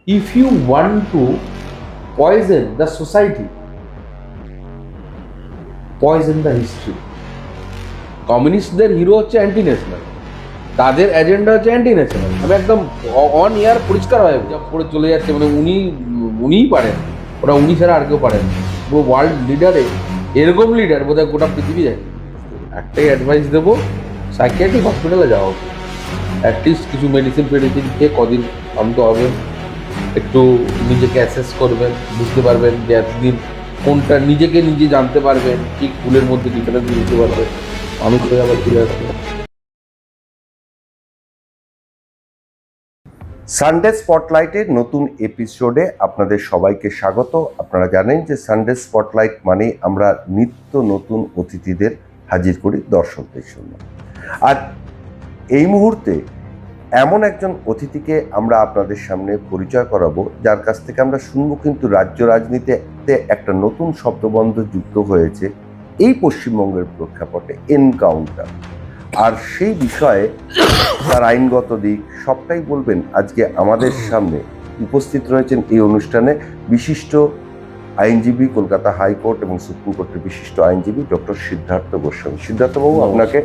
if you want to poison the society, poison the history. কমিউনিস্টদের hero হচ্ছে anti national, তাদের agenda হচ্ছে anti national. আমি একদম অন ইয়ার পরিষ্কার হয়ে পড়ে চলে যাচ্ছে, মানে উনিই পারেন, ওরা উনি ছাড়া আর কেউ পারেন। পুরো ওয়ার্ল্ড লিডারে এরকম লিডার বোধহয় গোটা পৃথিবী যায়। একটাই অ্যাডভাইস দেবো, সাইকিয়াট্রিক হসপিটালে যাও, অ্যাটলিস্ট কিছু মেডিসিন খেয়ে কদিন শান্ত হবেন, একটু নিজেকে অ্যাসেস করবেন, বুঝতে পারবেন যে এতদিন কোনটা নিজেকে নিজে জানতে পারবেন, ঠিক ভুলের মধ্যে ডিফারেন্স বুঝতে পারবেন, মানুষ হয়ে আবার ফিরে আসবে। সানডে স্পটলাইটের নতুন এপিসোডে আপনাদের সবাইকে স্বাগত। আপনারা জানেন যে সানডে স্পটলাইট মানে আমরা নিত্য নতুন অতিথিদের হাজির করি দর্শকদের জন্য। আর এই মুহূর্তে এমন একজন অতিথিকে আমরা আপনাদের সামনে পরিচয় করাবো, যার কাছ থেকে আমরা শুনবো কিন্তু রাজ্য রাজনীতিতে একটা নতুন শব্দবন্ধ যুক্ত হয়েছে এই পশ্চিমবঙ্গের প্রেক্ষাপটে, এনকাউন্টার। আর সেই বিষয়ে তার আইনগত দিক সবটাই বলবেন আজকে আমাদের সামনে উপস্থিত রয়েছেন এই অনুষ্ঠানে বিশিষ্ট আইনজীবী, কলকাতা হাইকোর্ট এবং সুপ্রিম কোর্টের বিশিষ্ট আইনজীবী ডক্টর সিদ্ধার্থ গোস্বামী। সিদ্ধার্থবাবু, আপনাকে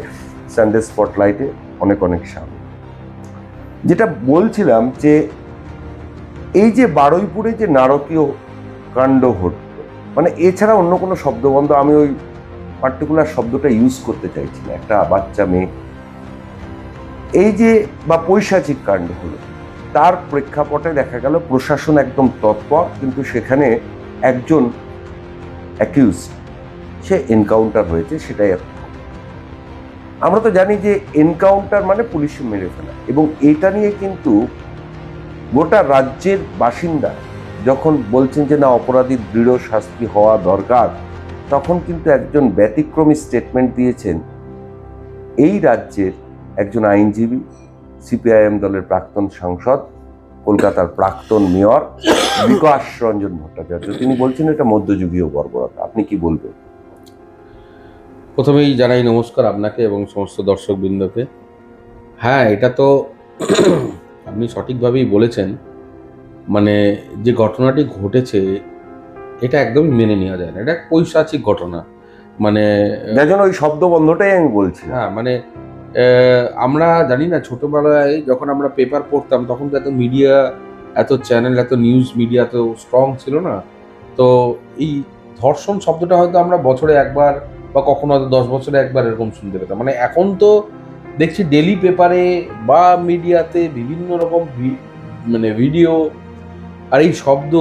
সানডে স্পটলাইটে অনেক অনেক স্বাগত। যেটা বলছিলাম যে এই যে বারুইপুরে যে নারকীয় কাণ্ড ঘটল, মানে এছাড়া অন্য কোনো শব্দবন্ধ আমি ওই পার্টিকুলার শব্দটা ইউজ করতে চাইছি না, একটা বাচ্চা মেয়ে এই যে বা পৈশাচিক কাণ্ড হলো, তার প্রেক্ষাপটে দেখা গেল প্রশাসন একদম তৎপর, কিন্তু সেখানে একজন অ্যাকিউজ সে এনকাউন্টার হয়েছে। সেটাই আমরা তো জানি যে এনকাউন্টার মানে পুলিশে মেরে ফেলা, এবং এটা নিয়ে কিন্তু গোটা রাজ্যের বাসিন্দা যখন বলছেন যে না, অপরাধীর দৃঢ় শাস্তি হওয়া দরকার, তখন কিন্তু একজন ব্যতিক্রমী স্টেটমেন্ট দিয়েছেন এই রাজ্যের একজন আইনজীবী, সিপিআইএম দলের প্রাক্তন সাংসদ, কলকাতার প্রাক্তন মেয়র বিকাশ রঞ্জন ভট্টাচার্য। তিনি বলছেন এটা মধ্যযুগীয় বর্বরতা। আপনি কি বলবেন? প্রথমেই জানাই নমস্কার আপনাকে এবং সমস্ত দর্শকবৃন্দকে। হ্যাঁ, এটা তো আপনি সঠিকভাবেই বলেছেন, মানে যে ঘটনাটি ঘটেছে এটা একদমই মেনে নেওয়া যায় না, এটা এক পৈশাচিক ঘটনা। মানে যার জন্য ওই শব্দবন্ধটাই আমি বলছি। হ্যাঁ, মানে আমরা জানি না, ছোটবেলায় যখন আমরা পেপার পড়তাম তখন তো এত মিডিয়া, এত চ্যানেল, এত নিউজ মিডিয়া এত স্ট্রং ছিল না। তো এই ধর্ষণ শব্দটা হয়তো আমরা বছরে একবার বা কখনো হয়তো 10 বছরে একবার এরকম শুনতে পেতাম। মানে এখন তো দেখছি ডেলি পেপারে বা মিডিয়াতে বিভিন্ন রকম মানে ভিডিও, আর এই শব্দ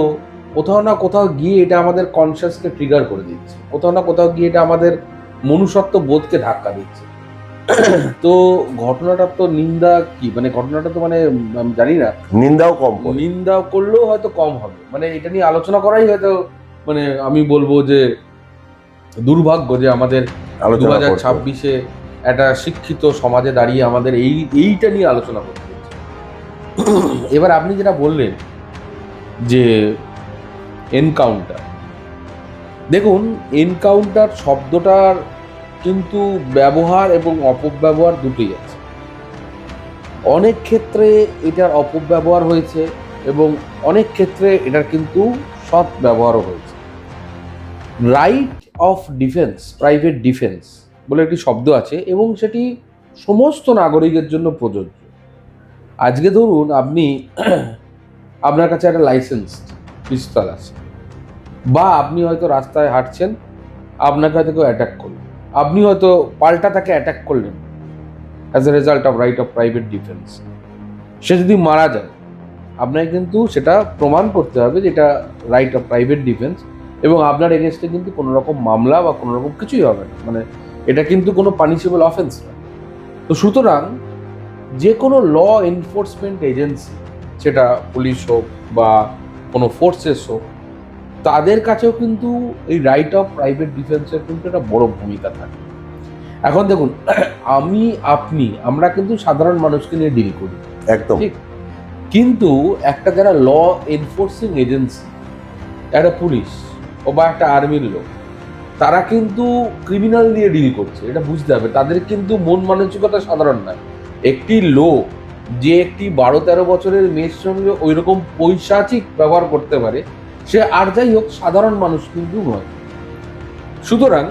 কোথাও না কোথাও গিয়ে এটা আমাদের কনসিয়াসকে ট্রিগার করে দিচ্ছে, কোথাও না কোথাও গিয়ে এটা আমাদের মনুষ্যত্ব বোধকে ধাক্কা দিচ্ছে। তো ঘটনাটা তো নিন্দা কি, মানে ঘটনাটা তো মানে আমি জানি না, নিন্দা করলেও হয়তো কম হবে, মানে এটা নিয়ে আলোচনা করাই হয়তো, মানে আমি বলবো যে দুর্ভাগ্য যে আমাদের 2026-এ একটা শিক্ষিত সমাজে দাঁড়িয়ে আমাদের এইটা নিয়ে আলোচনা করতে হচ্ছে। এবার আপনি যেটা বললেন যে এনকাউন্টার, দেখুন এনকাউন্টার শব্দটার কিন্তু ব্যবহার এবং অপব্যবহার দুটোই আছে। অনেক ক্ষেত্রে এটার অপব্যবহার হয়েছে এবং অনেক ক্ষেত্রে এটার কিন্তু সৎ ব্যবহারও হয়েছে। Right of defence, private defence বলে একটি শব্দ আছে এবং সেটি সমস্ত নাগরিকের জন্য প্রযোজ্য। আজকে ধরুন আপনি আপনার কাছে একটা লাইসেন্স পিস্তল আছে, বা আপনি হয়তো রাস্তায় হাঁটছেন, আপনাকে হয়তো কেউ অ্যাটাক করলেন, আপনি হয়তো পাল্টা তাকে অ্যাটাক করলেন as a result of right of private defence. সে যদি মারা যায়, আপনাকে কিন্তু সেটা প্রমাণ করতে হবে যে এটা রাইট অফ প্রাইভেট ডিফেন্স, এবং আপনার এগেনস্টে কিন্তু কোনো রকম মামলা বা কোনো রকম কিছুই হবে না, মানে এটা কিন্তু কোনো পানিশেবল অফেন্স নয়। তো সুতরাং যে কোনো ল এনফোর্সমেন্ট এজেন্সি, সেটা পুলিশ হোক বা কোনো ফোর্সেস হোক, তাদের কাছেও কিন্তু এই রাইট অফ প্রাইভেট ডিফেন্সের কিন্তু একটা বড় ভূমিকা থাকে। এখন দেখুন, আমরা কিন্তু সাধারণ মানুষকে নিয়ে ডিল করি, একদম ঠিক, কিন্তু একটা যারা ল এনফোর্সিং এজেন্সি, একটা পুলিশ ও বা একটা আর্মির লোক, তারা কিন্তু ক্রিমিনাল দিয়ে ডিল করছে, এটা বুঝতে হবে। তাদের কিন্তু মন মানসিকতা সাধারণ নয়। একটি লোক যে একটি 12-13 বছরের মেয়ের সঙ্গে ওই রকম পৈশাচিক ব্যবহার করতে পারে, সে আর যাই হোক সাধারণ মানুষ কিন্তু নয়। সুতরাং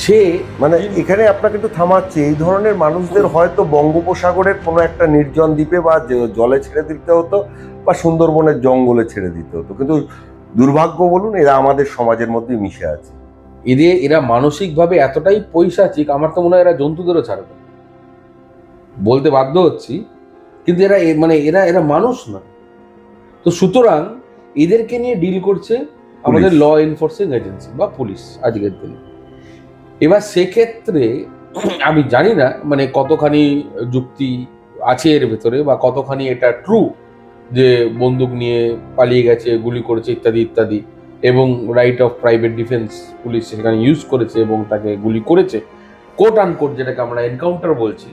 সে মানে এখানে আপনাকে একটু থামাচ্ছে, এই ধরনের মানুষদের হয়তো বঙ্গোপসাগরের কোনো একটা নির্জন দ্বীপে বা জলে ছেড়ে দিতে হতো বা সুন্দরবনের জঙ্গলে ছেড়ে দিতে হতো, কিন্তু দুর্ভাগ্য বলুন এরা আমাদের সমাজের মধ্যে মিশে আছে। এরা মানসিকভাবে এতটাই পৈশাচিক, আমার তো মনে হয় এরা জন্তুদেরও ছাড়বে। বলতে বাধ্য হচ্ছি, কিন্তু এরা মানুষ না। তো সুতরাং এদেরকে নিয়ে ডিল করছে আমাদের ল এনফোর্সিং এজেন্সি বা পুলিশ আজকের দিনে। এবার সেক্ষেত্রে আমি জানি না মানে কতখানি যুক্তি আছে এর ভেতরে বা কতখানি এটা ট্রু যে বন্দুক নিয়ে পালিয়ে গেছে, গুলি করেছে ইত্যাদি ইত্যাদি, এবং right of private defence police সেখানে ইউজ করেছে এবং তাকে গুলি করেছে, কোট আনকোট যেটাকে আমরা এনকাউন্টার বলছি,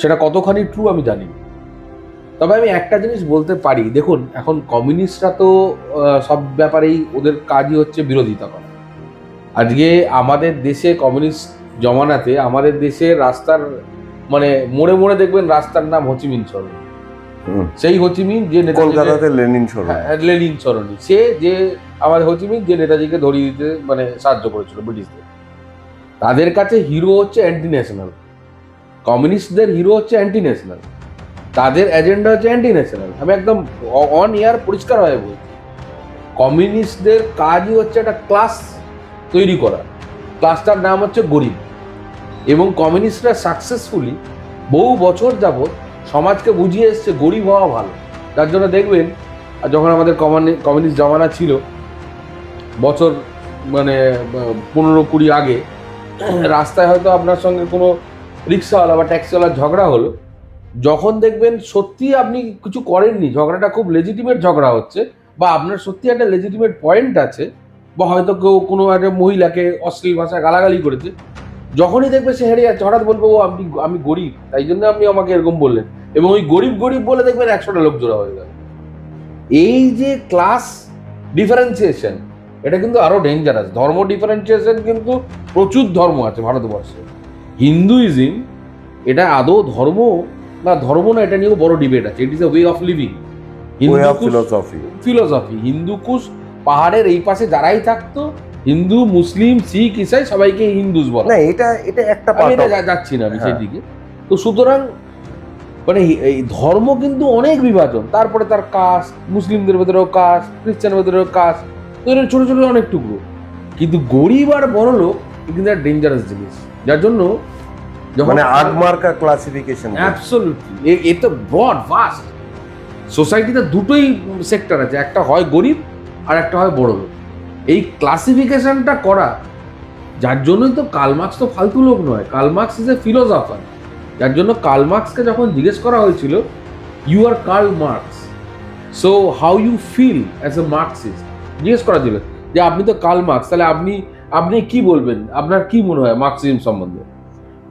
সেটা কতখানি ট্রু আমি জানি না। তবে আমি একটা জিনিস বলতে পারি, দেখুন এখন কমিউনিস্টরা তো সব ব্যাপারেই ওদের কাজই হচ্ছে বিরোধিতা করা। আজকে আমাদের দেশে কমিউনিস্ট জমানাতে আমাদের দেশে রাস্তার মানে মোড়ে মোড়ে দেখবেন রাস্তার নাম হোচিমিন সরণি। সেই হোচিমিন যে কলকাতাতে লেনিন সরণি, লেনিন সরণি, সে যে আমাদের হোচিমিন যে নেতাজিকে ধরিয়ে দিতে মানে সাহায্য করেছিল ব্রিটিশদের। তাদের কাছে হিরো হচ্ছে অ্যান্টি ন্যাশনাল, কমিউনিস্টদের হিরো হচ্ছে অ্যান্টি ন্যাশনাল, তাদের এজেন্ডা হচ্ছে অ্যান্টি ন্যাশনাল। আমি একদম অন ইয়ার পরিষ্কার হয়ে বলছি, কমিউনিস্টদের কাজই হচ্ছে একটা ক্লাস তৈরি করা, ক্লাসটার নাম হচ্ছে গরিব। এবং কমিউনিস্টরা সাকসেসফুলি বহু বছর যাবৎ সমাজকে বুঝিয়ে এসছে গরিব হওয়া ভালো। তার জন্য দেখবেন যখন আমাদের কমিউনিস্ট জমানা ছিল, বছর মানে 15-20 আগে, রাস্তায় হয়তো আপনার সঙ্গে কোনো রিক্সাওয়ালা বা ট্যাক্সিওয়ালার ঝগড়া হলো, যখন দেখবেন সত্যি আপনি কিছু করেননি, ঝগড়াটা খুব লেজিটিমেট ঝগড়া হচ্ছে বা আপনার সত্যি একটা লেজিটিমেট পয়েন্ট আছে, বা হয়তো কেউ কোনো একটা মহিলাকে অশ্লীল ভাষায় গালাগালি করেছে, যখনই দেখবে সে হেরে যাচ্ছে, হঠাৎ বলবো ও আমি গরিব, তাই জন্য আপনি আমাকে এরকম বললেন, এবং ওই গরিব গরিব বলে দেখবেন 100টা লোক জোড়া হয়ে গেল। এই যে ক্লাস ডিফারেন্সিয়েশন, এটা কিন্তু আরো ডেঞ্জারাস। ধর্ম ডিফারেন্সিয়েশন কিন্তু প্রচুর ধর্ম আছে ভারতবর্ষে। হিন্দুইজম এটা আদৌ ধর্ম না ধর্ম না, এটা নিয়েও বড় ডিবেট আছে। It is a way of living, philosophy. Hindu Kush পাহাড়ের এই পাশে যারাই থাকতো, হিন্দু, মুসলিম, শিখ, ইসাই, সবাইকে হিন্দুস বলা। না, এটা একটা যাচ্ছি না আমি সেই দিকে। তো সুতরাং মানে এই ধর্ম কিন্তু অনেক বিভাজন, তারপরে তার কাস্ট, মুসলিমদের ভেতরেও কাস্ট, খ্রিস্টানের ভেতরেও কাস্ট, ছোট ছোট অনেক টুকরো। কিন্তু গরিব আর বড় লোক কিন্তু একটা ডেঞ্জারাস জিনিস, যার জন্য মানে আগমার্কা ক্লাসিফিকেশন। অ্যাবসলিউটলি, এ তো ব্রড ভাস্ট। সোসাইটিতে দুটোই সেক্টর আছে, একটা হয় গরিব আর একটা হয় বড় লোক। এই ক্লাসিফিকেশনটা করা, যার জন্যই তো কার্ল মার্কস তো ফালতু লোক নয়। Karl Marx is a philosopher. যার জন্য কার্ল মার্কসকে যখন জিজ্ঞেস করা হয়েছিল, you are Karl Marx, so how you feel as a Marxist, জিজ্ঞেস করা ছিল যে আপনি তো কার্ল মার্কস, তাহলে আপনি কি বলবেন, আপনার কি মনে হয় মার্কসিজম সম্বন্ধে?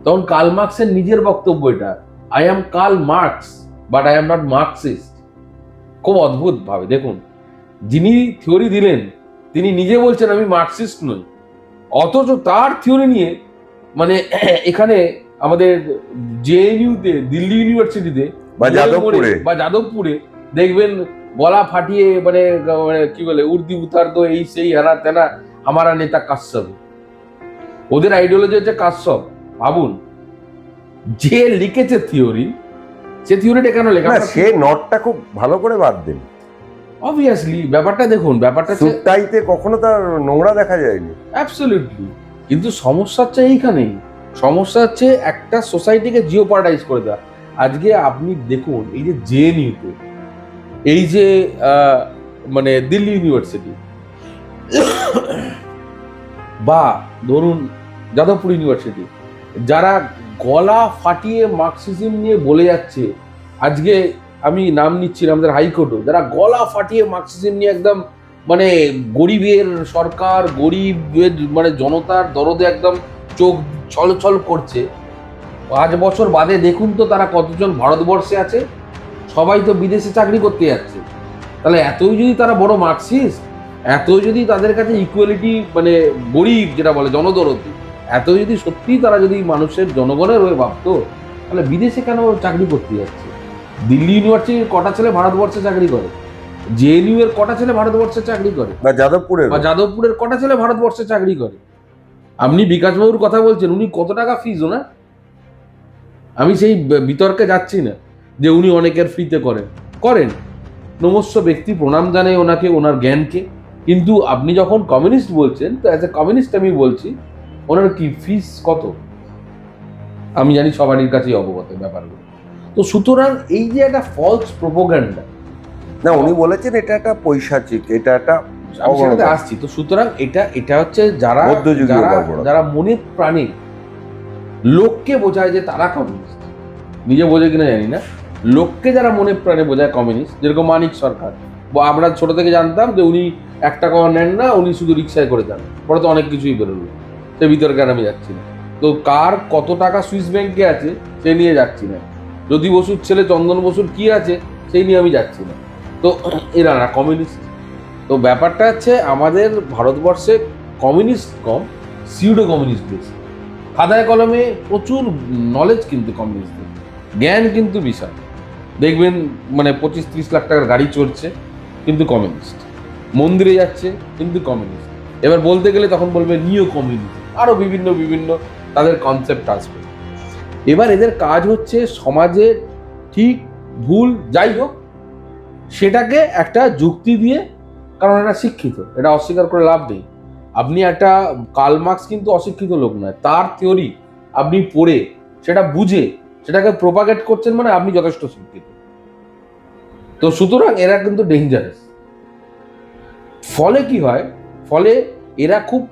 তখন কার্ল মার্কসের নিজের বক্তব্য এটা, I am Karl Marx but I am not Marxist. খুব অদ্ভুত ভাবে দেখুন, যিনি থিওরি দিলেন তিনি নিজে বলছেন আমি মার্কসিস্ট নই, অথচ তার থিওরি নিয়ে মানে এখানে আমাদের জেএনইউতে, দিল্লি ইউনিভার্সিটিতে বা যাদবপুরে দেখবেন গলা ফাটিয়ে মানে কি বলে উর্দি উতার দো, এই সেই হেনা তেনা, আমারা নেতা কাশ্যপ। ওদের আইডিওলজি হচ্ছে কাশ্যপ। ভাবুন, যে লিখেছে থিওরি, সে থিওরিটা কেন লেখা? সে নটটা খুব ভালো করে বাদ দেন। অবভিয়াসলি ব্যাপারটা দেখুন, ব্যাপারটা সুটটাইতে কখনো তার নোংরা দেখা যায়নি। অ্যাবসলিউটলি। কিন্তু সমস্যা হচ্ছে এইখানেই, সমস্যা হচ্ছে একটা সোসাইটিকে জিওপার্টাইজ করে দেওয়া। আজকে আপনি দেখুন, এই যে জেএনইউতে, এই যে মানে দিল্লি ইউনিভার্সিটি, বা ধরুন যাদবপুর ইউনিভার্সিটি, যারা গলা ফাটিয়ে মার্কসিজম নিয়ে বলে যাচ্ছে, আজকে আমি নাম নিচ্ছি না, আমাদের হাইকোর্টও, যারা গলা ফাটিয়ে মার্কসিজম নিয়ে একদম মানে গরিবের সরকার, গরিবের মানে জনতার দরদে একদম চোখ ছলছল করছে, 5 বছর বাদে দেখুন তো তারা কতজন ভারতবর্ষে আছে, সবাই তো বিদেশে চাকরি করতে যাচ্ছে। তাহলে এতই যদি তারা বড় মার্কসিস্ট, এতই যদি তাদের কাছে ইকুয়ালিটি মানে গরিব যেটা বলে জনদরদি, এত যদি সত্যিই তারা যদি মানুষের জনগণের হয়ে ভাবতো, তাহলে বিদেশে কেন চাকরি করতে যাচ্ছে? দিল্লি ইউনিভার্সিটির কটা ছেলে ভারতবর্ষে চাকরি করে, জেএনইউ এর কটা ছেলে ভারতবর্ষে চাকরি করে, বা যাদবপুরের বা যাদবপুরের কটা ছেলে ভারতবর্ষে চাকরি করে? আপনি বিকাশবাবুর কথা বলছেন, উনি কত টাকা ফিস ওনার? আমি সেই বিতর্কে যাচ্ছি না যে উনি অনেকের ফ্রিতে করেন, নমস্য ব্যক্তি, প্রণাম জানাই ওনাকে, ওনার জ্ঞানকে। কিন্তু আপনি যখন কমিউনিস্ট বলছেন, তো অ্যাজ এ কমিউনিস্ট আমি বলছি, ওনার কি ফিস কত? আমি জানি সবারই কাছেই অবগত ব্যাপারগুলো। তো সুতরাং এই যে একটা ফলস প্রোপাগান্ডা, না, উনি বলেছেন এটা একটা পৈশাচিক, এটা একটা আমি সেটাতে আসছি। তো সুতরাং এটা হচ্ছে যারা মধ্যযুগীয় যারা বর্বরতা। যারা মনে প্রাণে লোককে বোঝায় যে তারা কমিউনিস্ট, নিজে বোঝে কিনা জানি না, লোককে যারা মনে প্রাণে বোঝায় কমিউনিস্ট, যেরকম মানিক সরকার, বা আমরা ছোট থেকে জানতাম যে উনি 1 টাকাও নেন না, উনি শুধু রিক্সায় করে যান, পরে তো অনেক কিছুই বেরোলো, সে বিতর্কে আর আমি যাচ্ছি না। তো কার কত টাকা সুইস ব্যাংকে আছে সে নিয়ে যাচ্ছি না, জ্যোতি বসুর ছেলে চন্দন বসুর কি আছে সেই নিয়ে আমি যাচ্ছি না। তো এরা না কমিউনিস্ট। তো ব্যাপারটা হচ্ছে আমাদের ভারতবর্ষে কমিউনিস্ট কম, সিউডো কমিউনিস্ট বেশি। খাতায় কলমে প্রচুর নলেজ কিন্তু কমিউনিস্টদের, জ্ঞান কিন্তু বিশাল। দেখবেন মানে 25-30 লাখ টাকার গাড়ি চড়ছে কিন্তু কমিউনিস্ট, মন্দিরে যাচ্ছে কিন্তু কমিউনিস্ট। এবার বলতে গেলে তখন বলবে নিও কমিউনিস্ট, আরও বিভিন্ন বিভিন্ন তাদের কনসেপ্ট আসবে। এবার এদের কাজ হচ্ছে সমাজের ঠিক ভুল যাই হোক সেটাকে একটা যুক্তি দিয়ে, কারণ এটা শিক্ষিত, এটা অস্বীকার করে লাভ নেই। আপনি একটা কার্ল মার্কস কিন্তু অশিক্ষিত লোক নয়, তার থিওরি আপনি পড়ে সেটা বুঝে সেটাকে প্রোপাগেট করছেন, মানে আপনি যথেষ্ট শিক্ষিত। তো সুতরাং এরা কিন্তু ডেঞ্জারাস। ফলে কি হয়, ফলে এরা খুব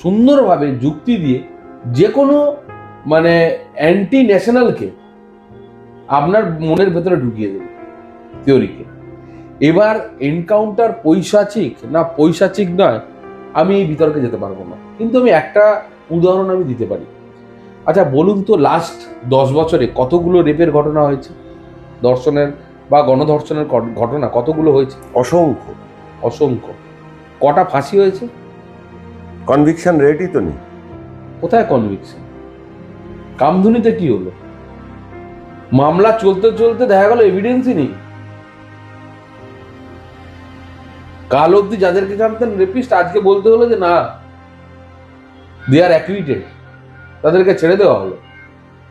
সুন্দরভাবে যুক্তি দিয়ে যে কোনো মানে অ্যান্টি ন্যাশনালকে আপনার মনের ভেতরে ঢুকিয়ে দেবে থিওরিকে। এবার এনকাউন্টার পৈশাচিক না পৈশাচিক নয়, আমি এই বিতর্কে যেতে পারবো না, কিন্তু আমি একটা উদাহরণ আমি দিতে পারি। আচ্ছা বলুন তো, লাস্ট 10 বছরে কতগুলো রেপের ঘটনা হয়েছে? ধর্ষণের বা গণধর্ষণের ঘটনা কতগুলো হয়েছে? অসংখ্য। অসংখ্য। কটা ফাঁসি হয়েছে? কনভিকশন রেটই তো নেই। কোথায় কনভিকশন? কামধুনিতে কি হলো? মামলা চলতে চলতে দেখা গেল এভিডেন্সই নেই। কাল অব্দি যাদেরকে জানতেন রেপিস্ট, আজকে বলতে হলো যে না, দে আর অ্যাকুইটেড, তাদেরকে ছেড়ে দেওয়া হলো।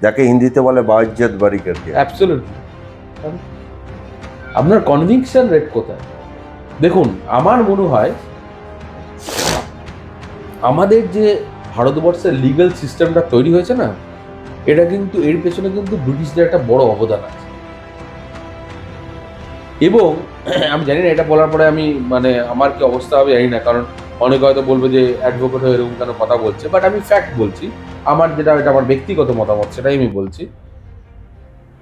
যাকে হিন্দিতে বলে বাজ্জাত বারি করকে। অ্যাবসলিউটলি। আপনার কনভিকশন রেট কোথায়? দেখুন, আমার মনে হয় আমাদের যে ভারতবর্ষের লিগ্যাল সিস্টেমটা তৈরি হয়েছে না, এটা কিন্তু এর পেছনে কিন্তু ব্রিটিশদের একটা বড় অবদান আছে। এবং আমি জানি না এটা বলার পরে আমি মানে আমার কি অবস্থা হবে জানি না, কারণ অনেকে হয়তো বলবে যে অ্যাডভোকেট হয়ে এরকম কেন কথা বলছে, বাট আমি ফ্যাক্ট বলছি, আমার যেটা এটা আমার ব্যক্তিগত মতামত সেটাই আমি বলছি।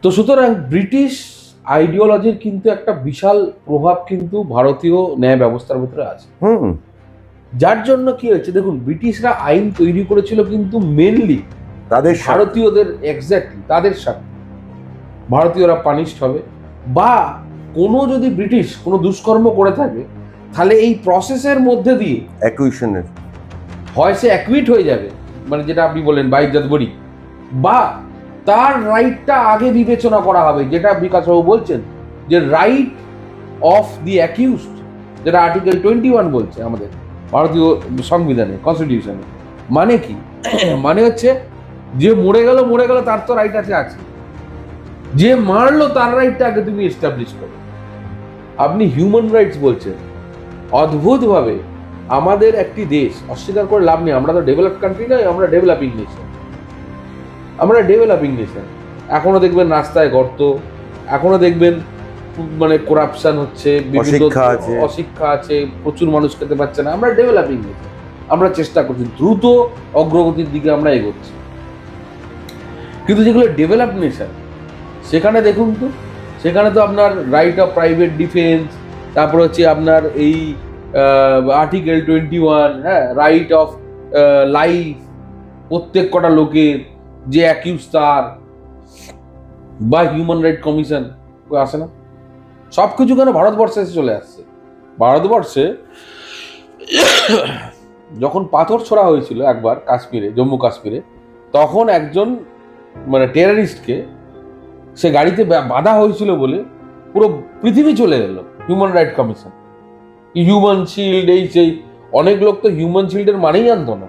তো সুতরাং ব্রিটিশ আইডিওলজির কিন্তু একটা বিশাল প্রভাব কিন্তু ভারতীয় ন্যায় ব্যবস্থার ভিতরে আছে। যার জন্য কি হয়েছে দেখুন, ব্রিটিশরা আইন তৈরি করেছিল কিন্তু মেনলি তাদের ভারতীয়দের, এক্স্যাক্টলি তাদের সাথে ভারতীয়রা পানিশড হবে, বা কোনো যদি ব্রিটিশ কোনো দুষ্কর্ম করে থাকে তাহলে এই প্রসেসের মধ্যে দিয়ে অ্যাকুইশনের হয় সে অ্যাকুইট হয়ে যাবে, মানে যেটা আপনি বলেন বাইজ্জাত বরি, বা তার রাইটটা আগে বিবেচনা করা হবে, যেটা বিকাশবাবু বলছেন যে রাইট অফ দি অ্যাকিউজড, যেটা আর্টিকেল 21 বলছে আমাদের ভারতীয় সংবিধানে, কনস্টিটিউশনে। মানে কি? মানে হচ্ছে যে মরে গেল তার তো রাইট আছে, যে মারলো তার রাইটটা আগে তুমি এস্টাবলিশ করো। আপনি হিউম্যান রাইটস বলছেন, অদ্ভুতভাবে আমাদের একটি দেশ, অস্বীকার করে লাভ নেই, আমরা তো ডেভেলপ কান্ট্রি নয়, আমরা ডেভেলপিং নেশন। এখনো দেখবেন রাস্তায় গর্ত, এখনো দেখবেন মানে করাপশন হচ্ছে, অশিক্ষা আছে, প্রচুর মানুষ খেতে পাচ্ছে না। আমরা ডেভেলপিং নেশন, আমরা চেষ্টা করছি, দ্রুত অগ্রগতির দিকে আমরা এগোচ্ছি। কিন্তু যেগুলো ডেভেলপ নেশন, সেখানে দেখুন তো, সেখানে তো আপনার রাইট অফ প্রাইভেট ডিফেন্স, তারপর হচ্ছে আপনার এই আর্টিকেল 21, হ্যাঁ, রাইট অফ লাইফ, প্রত্যেক কটা লোকের যে অ্যাকিউজ তার, বা হিউম্যান রাইট কমিশন আসে না। সব কিছু কেন ভারতবর্ষে এসে চলে আসছে? ভারতবর্ষে যখন পাথর ছোড়া হয়েছিল একবার কাশ্মীরে, জম্মু কাশ্মীরে, তখন একজন মানে টেররিস্টকে সে গাড়িতে বাধা হয়েছিল বলে পুরো পৃথিবী চলে গেল human right commission, human shield, এই সেই। অনেক লোক তো হিউম্যান শিল্ডের মানেই জানতো না,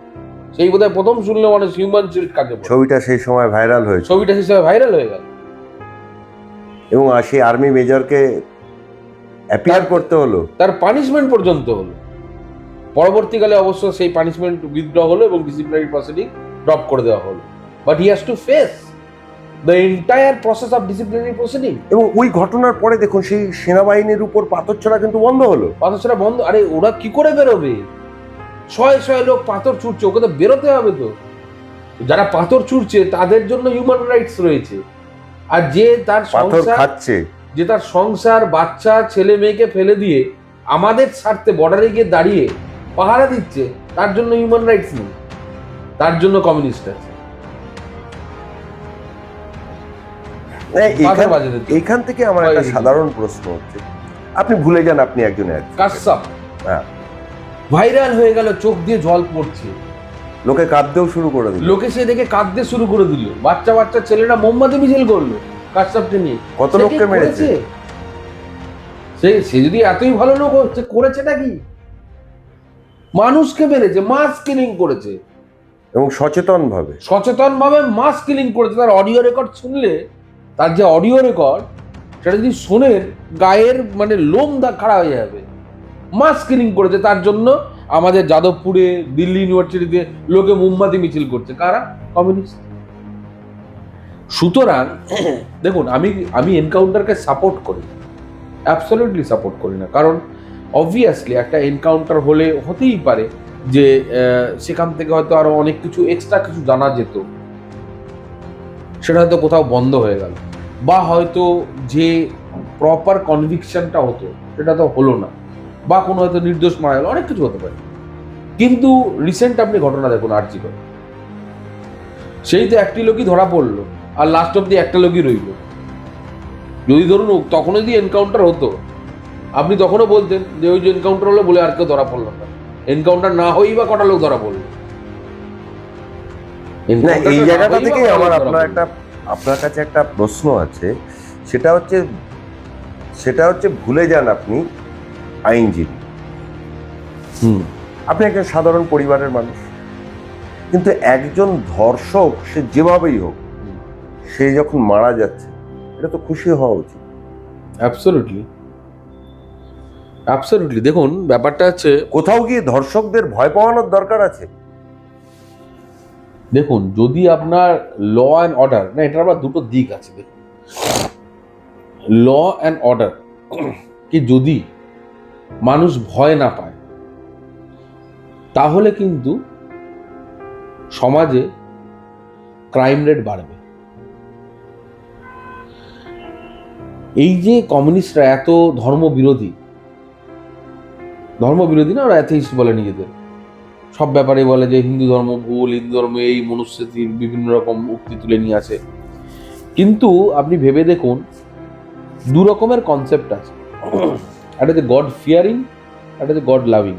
সেই বোধহয় প্রথম শুনলে মানুষ হিউম্যান শিল্ড কাকে বলে। ছবিটা সেই সময় ভাইরাল হয়েছে, ছবিটা হিসেবে ভাইরাল হয়ে গেল এবং সেই আর্মি মেজরকে অ্যাপিয়ার করতে হলো, তার পানিশমেন্ট পর্যন্ত হলো। পরবর্তীকালে অবশ্য সেই পানিশমেন্ট উইথড্র হলো এবং ডিসিপ্লিনারি প্রসিডিং ড্রপ করে দেওয়া হলো, but he has to face the entire process of disciplinary proceeding. এবং ওই ঘটনার পরে দেখুন সেই সেনাবাহিনীর উপর পাথর ছোড়া কিন্তু বন্ধ হলো। পাথর ছোড়া বন্ধ। আরে ওরা কি করে বেরোবে? শয়ে শয়ে লোক পাথর ছুটছে, ওকে তো বেরোতে হবে। তো যারা পাথর ছুটছে তাদের জন্য হিউম্যান রাইটস রয়েছে, আর যে তার পাথর সংসার খাচ্ছে, যে তার সংসার বাচ্চা ছেলে মেয়েকে ফেলে দিয়ে আমাদের স্বার্থে বর্ডারে গিয়ে দাঁড়িয়ে পাহারা দিচ্ছে, তার জন্য হিউম্যান রাইটস নেই, তার জন্য কমিউনিস্ট আছে। এইখান থেকে আমার একটা সাধারণ প্রশ্ন হচ্ছে, আপনি ভুলে যান আপনি একজন কাশ্যপ, হ্যাঁ, ভাইরাল হয়ে গেল, চোখ দিয়ে জল পড়ছে, লোকে কাঁদতেও শুরু করে দিল, লোকে সে দেখে কাঁদতে শুরু করে দিল, বাচ্চা বাচ্চা ছেলেরা মোমবাতি মিছিল করলো কাশ্যপকে নিয়ে। কত লোককে মেরেছে সে যদি এতই ভালো লোক হচ্ছে, করেছে নাকি? মানুষকে মেরেছে, মাস কিলিং করেছে, এবং সচেতন ভাবে মাস কিলিং করেছে। তার অডিও রেকর্ড শুনলে, তার যে অডিও রেকর্ড সেটা যদি শোনেন, গায়ের মানে লোম খাড়া হয়ে যাবে। মাস কিলিং করেছে, তার জন্য আমাদের যাদবপুরে, দিল্লি ইউনিভার্সিটিতে লোকে মোমবাতি মিছিল করছে। কারা? কমিউনিস্ট। সুতরাং দেখুন, আমি এনকাউন্টারকে সাপোর্ট করি, অ্যাবসলিউটলি সাপোর্ট করি না। কারণ অবভিয়াসলি একটা এনকাউন্টার হলে হতেই পারে যে সেখান থেকে হয়তো আরো অনেক কিছু এক্সট্রা কিছু জানা যেত, সেটা হয়তো কোথাও বন্ধ হয়ে গেল, বা হয়তো যে প্রপার কনভিকশনটা হতো সেটা তো হলো না, বা কোনো হয়তো নির্দোষ মারা গেল, অনেক কিছু হতে পারে। কিন্তু রিসেন্ট আপনি ঘটনা দেখুন, আরজি করে সেই তো একটি লোকই ধরা পড়লো, আর লাস্ট অব্দি একটা লোকই রইল। যদি ধরুন তখন যদি এনকাউন্টার হতো, আপনি তখনও বলতেন যে ওই যে এনকাউন্টার হলো বলে আর কেউ ধরা পড়লো না। এনকাউন্টার না হয়েই বা কটা লোক ধরা পড়লো? এই জায়গাটা থেকে আমার আপনার কাছে একটা প্রশ্ন আছে, সেটা হচ্ছে ভুলে যান আপনি আইনজীবী, আপনি একজন সাধারণ পরিবারের মানুষ, কিন্তু একজন ধর্ষক সে যেভাবেই হোক, সে যখন মারা যাচ্ছে, এটা তো খুশি হওয়া উচিত। অ্যাবসলিউটলি। দেখুন, ব্যাপারটা হচ্ছে কোথাও গিয়ে ধর্ষকদের ভয় পাওয়ানোর দরকার আছে। দেখুন, যদি আপনার ল অ্যান্ড অর্ডার, না, এটার আবার দুটো দিক আছে। দেখুন, ল অ্যান্ড অর্ডার কি যদি মানুষ ভয় না পায়, তাহলে কিন্তু সমাজে ক্রাইম রেট বাড়বে। এই যে কমিউনিস্টরা এত ধর্মবিরোধী না, ওরা অ্যাথিস্ট বলে নিজেদের, সব ব্যাপারে বলে যে হিন্দু ধর্ম ভুল, হিন্দু ধর্ম এই, মনুস্মৃতির বিভিন্ন রকম উক্তি তুলে নিয়ে আসে। কিন্তু আপনি ভেবে দেখুন, দু রকমের কনসেপ্ট আছে, একটা যে গড ফিয়ারিং, একটা যে গড লাভিং।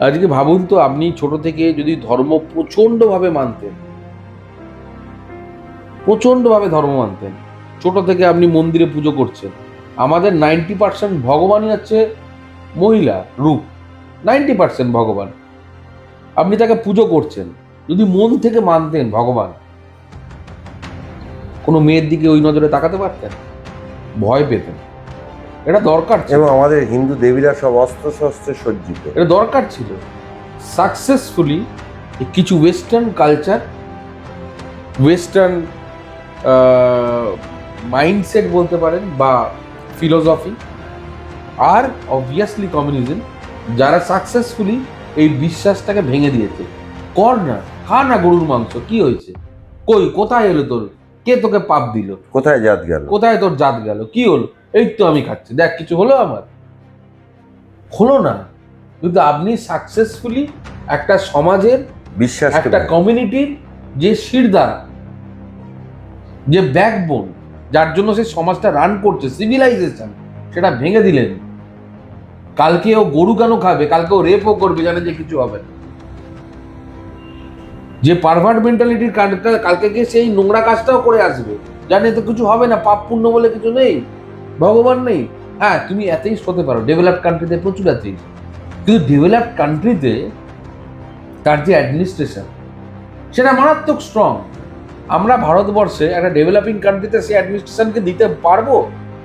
আজকে ভাবুন তো, আপনি ছোট থেকে যদি ধর্ম প্রচন্ডভাবে মানতেন, ছোট থেকে আপনি মন্দিরে পুজো করছেন, আমাদের 90% ভগবানই হচ্ছে মহিলা রূপ, 90% ভগবান। আপনি তাকে পুজো করছেন, যদি মন থেকে মানতেন ভগবান, কোনো মেয়ের দিকে ওই নজরে তাকাতে পারতেন? ভয় পেতেন। এটা দরকার ছিল, এবং আমাদের হিন্দু দেবীরা সব অস্ত্র শস্ত্রে সজ্জিত, এটা দরকার ছিল। সাকসেসফুলি কিছু ওয়েস্টার্ন কালচার, ওয়েস্টার্ন মাইন্ডসেট বলতে পারেন, বা ফিলোসফি, আর অবভিয়াসলি কমিউনিজম, যারা সাকসেসফুলি এই বিশ্বাসটাকে ভেঙে দিয়েছে। কর না, খা না গরুর মাংস, কি হয়েছে? কোথায় এলো তোর? কে তোকে পাপ দিল? কোথায় জাত গেল? কোথায় তোর জাত গেল? কি হলো? এই তো আমি খাচ্ছি, দেখ কিছু হলো আমার? হলো না। কিন্তু আপনি সাকসেসফুলি একটা সমাজের, বিশ্বাস, একটা কমিউনিটির যে শিরদাঁড়া, যে ব্যাকবোন, যার জন্য সেই সমাজটা রান করছে, সিভিলাইজেশন, সেটা ভেঙে দিলেন। কালকে ও গরু কেন খাবে? কালকে ও রেপও করবে, জানে যে কিছু হবে না। যে পারভার্ট মেন্টালিটির কালকে গিয়ে সেই নোংরা কাজটাও করে আসবে, জানে তো কিছু হবে না, পাপ পুণ্য বলে কিছু নেই, ভগবান নেই। হ্যাঁ, তুমি অ্যাথেইস্ট হতে পারো, ডেভেলপড কান্ট্রিতে প্রচুর অ্যাথেইস্ট, কিন্তু ডেভেলপড কান্ট্রিতে তার যে অ্যাডমিনিস্ট্রেশন সেটা মারাত্মক স্ট্রং। আমরা ভারতবর্ষে একটা ডেভেলপিং কান্ট্রিতে সেই অ্যাডমিনিস্ট্রেশনকে দিতে পারবো,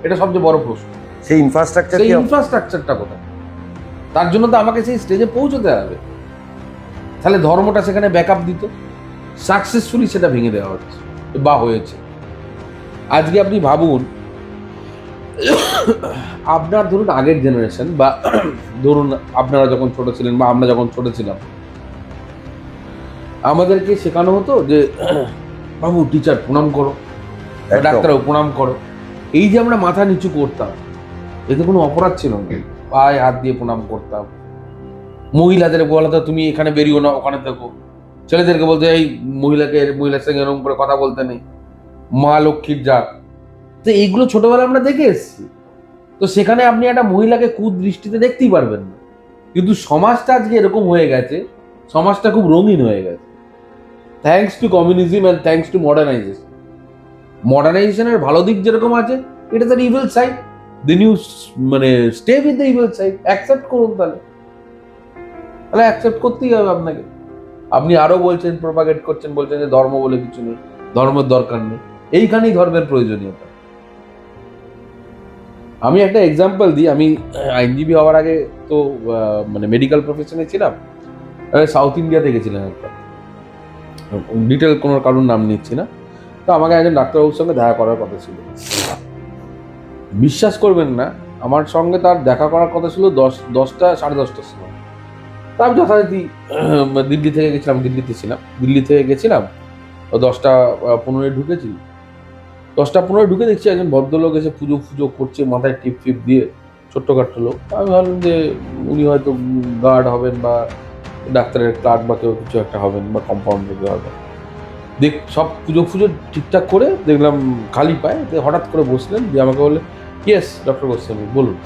এটা সবচেয়ে বড় প্রশ্ন। সেই ইনফ্রাস্ট্রাকচার, সেই ইনফ্রাস্ট্রাকচারটা কোথায়? তার জন্য তো আমাকে সেই স্টেজে পৌঁছতে হবে। তাহলে ধর্মটা সেখানে ব্যাকআপ দিত, সাকসেসফুলি সেটা ভেঙে দেওয়া হচ্ছে বা হয়েছে। আজকে আপনি ভাবুন, আপনার ধরুন আগের জেনারেশন বা ধরুন আপনারা যখন ছোট ছিলেন বা আমরা যখন ছোট ছিলাম, আমাদেরকে শেখানো হতো যে বাবু টিচার প্রণাম করো, ডাক্তারও প্রণাম করো। এই যে আমরা মাথা নিচু করতাম, এতে কোনো অপরাধ ছিল না, পায়ে হাত দিয়ে প্রণাম করতাম। মহিলাদের বলা তো তুমি এখানে বেরিও না, ওখানে থাকো। ছেলেদেরকে বলতে এই মহিলার সঙ্গে এরকম করে কথা বলতে নেই, মা লক্ষ্মীর জাত। তো এইগুলো ছোটবেলা আমরা দেখে এসেছি। তো সেখানে আপনি একটা মহিলাকে কুদৃষ্টিতে দেখতেই পারবেন না। কিন্তু সমাজটা আজকে এরকম হয়ে গেছে, সমাজটা খুব রঙিন হয়ে গেছে, thanks to communism and thanks to modernisation. মডার্নাইজেশনের ভালো দিক যেরকম আছে, এটা তার ইভিল সাইড। দেন ইউ মানে stay with the evil side, accept করুন। তাহলে অ্যাকসেপ্ট করতেই হবে আপনাকে। আপনি আরো বলছেন, প্রোপাগেট করছেন, বলছেন যে ধর্ম বলে কিছু নেই, ধর্মের দরকার নেই। এইখানেই ধর্মের প্রয়োজনীয়তা। আমি একটা এক্সাম্পল দিই। আমি আইনজীবী হওয়ার আগে তো মানে মেডিকেল প্রফেশনে ছিলাম, সাউথ ইন্ডিয়াতে গেছিলাম একটা, ডিটেল কোনো কারোর নাম নিচ্ছি না। তো আমাকে একজন ডাক্তারবাবুর সঙ্গে দেখা করার কথা ছিল। বিশ্বাস করবেন না, আমার সঙ্গে তার দেখা করার কথা ছিল 10টা 10:30টার সময়। তা আমি যথারীতি দিল্লি থেকে গেছিলাম, দিল্লি থেকে গেছিলাম। ও 10টা 15 ঢুকেছি। 10টা 15 ঢুকে দেখছি একজন ভদ্রলোক এসে পুজো করছে, মাথায় টিপ ফিপ দিয়ে, ছোট্টখাট্ট লোক। আমি ভাবলাম যে উনি হয়তো গার্ড হবেন বা ডাক্তারের ক্লার্ক বা কেউ কিছু একটা হবেন বা কম্পাউন্ডার কেউ হবেন। সব পুজো ঠিকঠাক করে দেখলাম খালি পায়, হঠাৎ করে বসলেন, দিয়ে আমাকে বললেন ইয়েস ডক্টর গোস্বামী বলুন,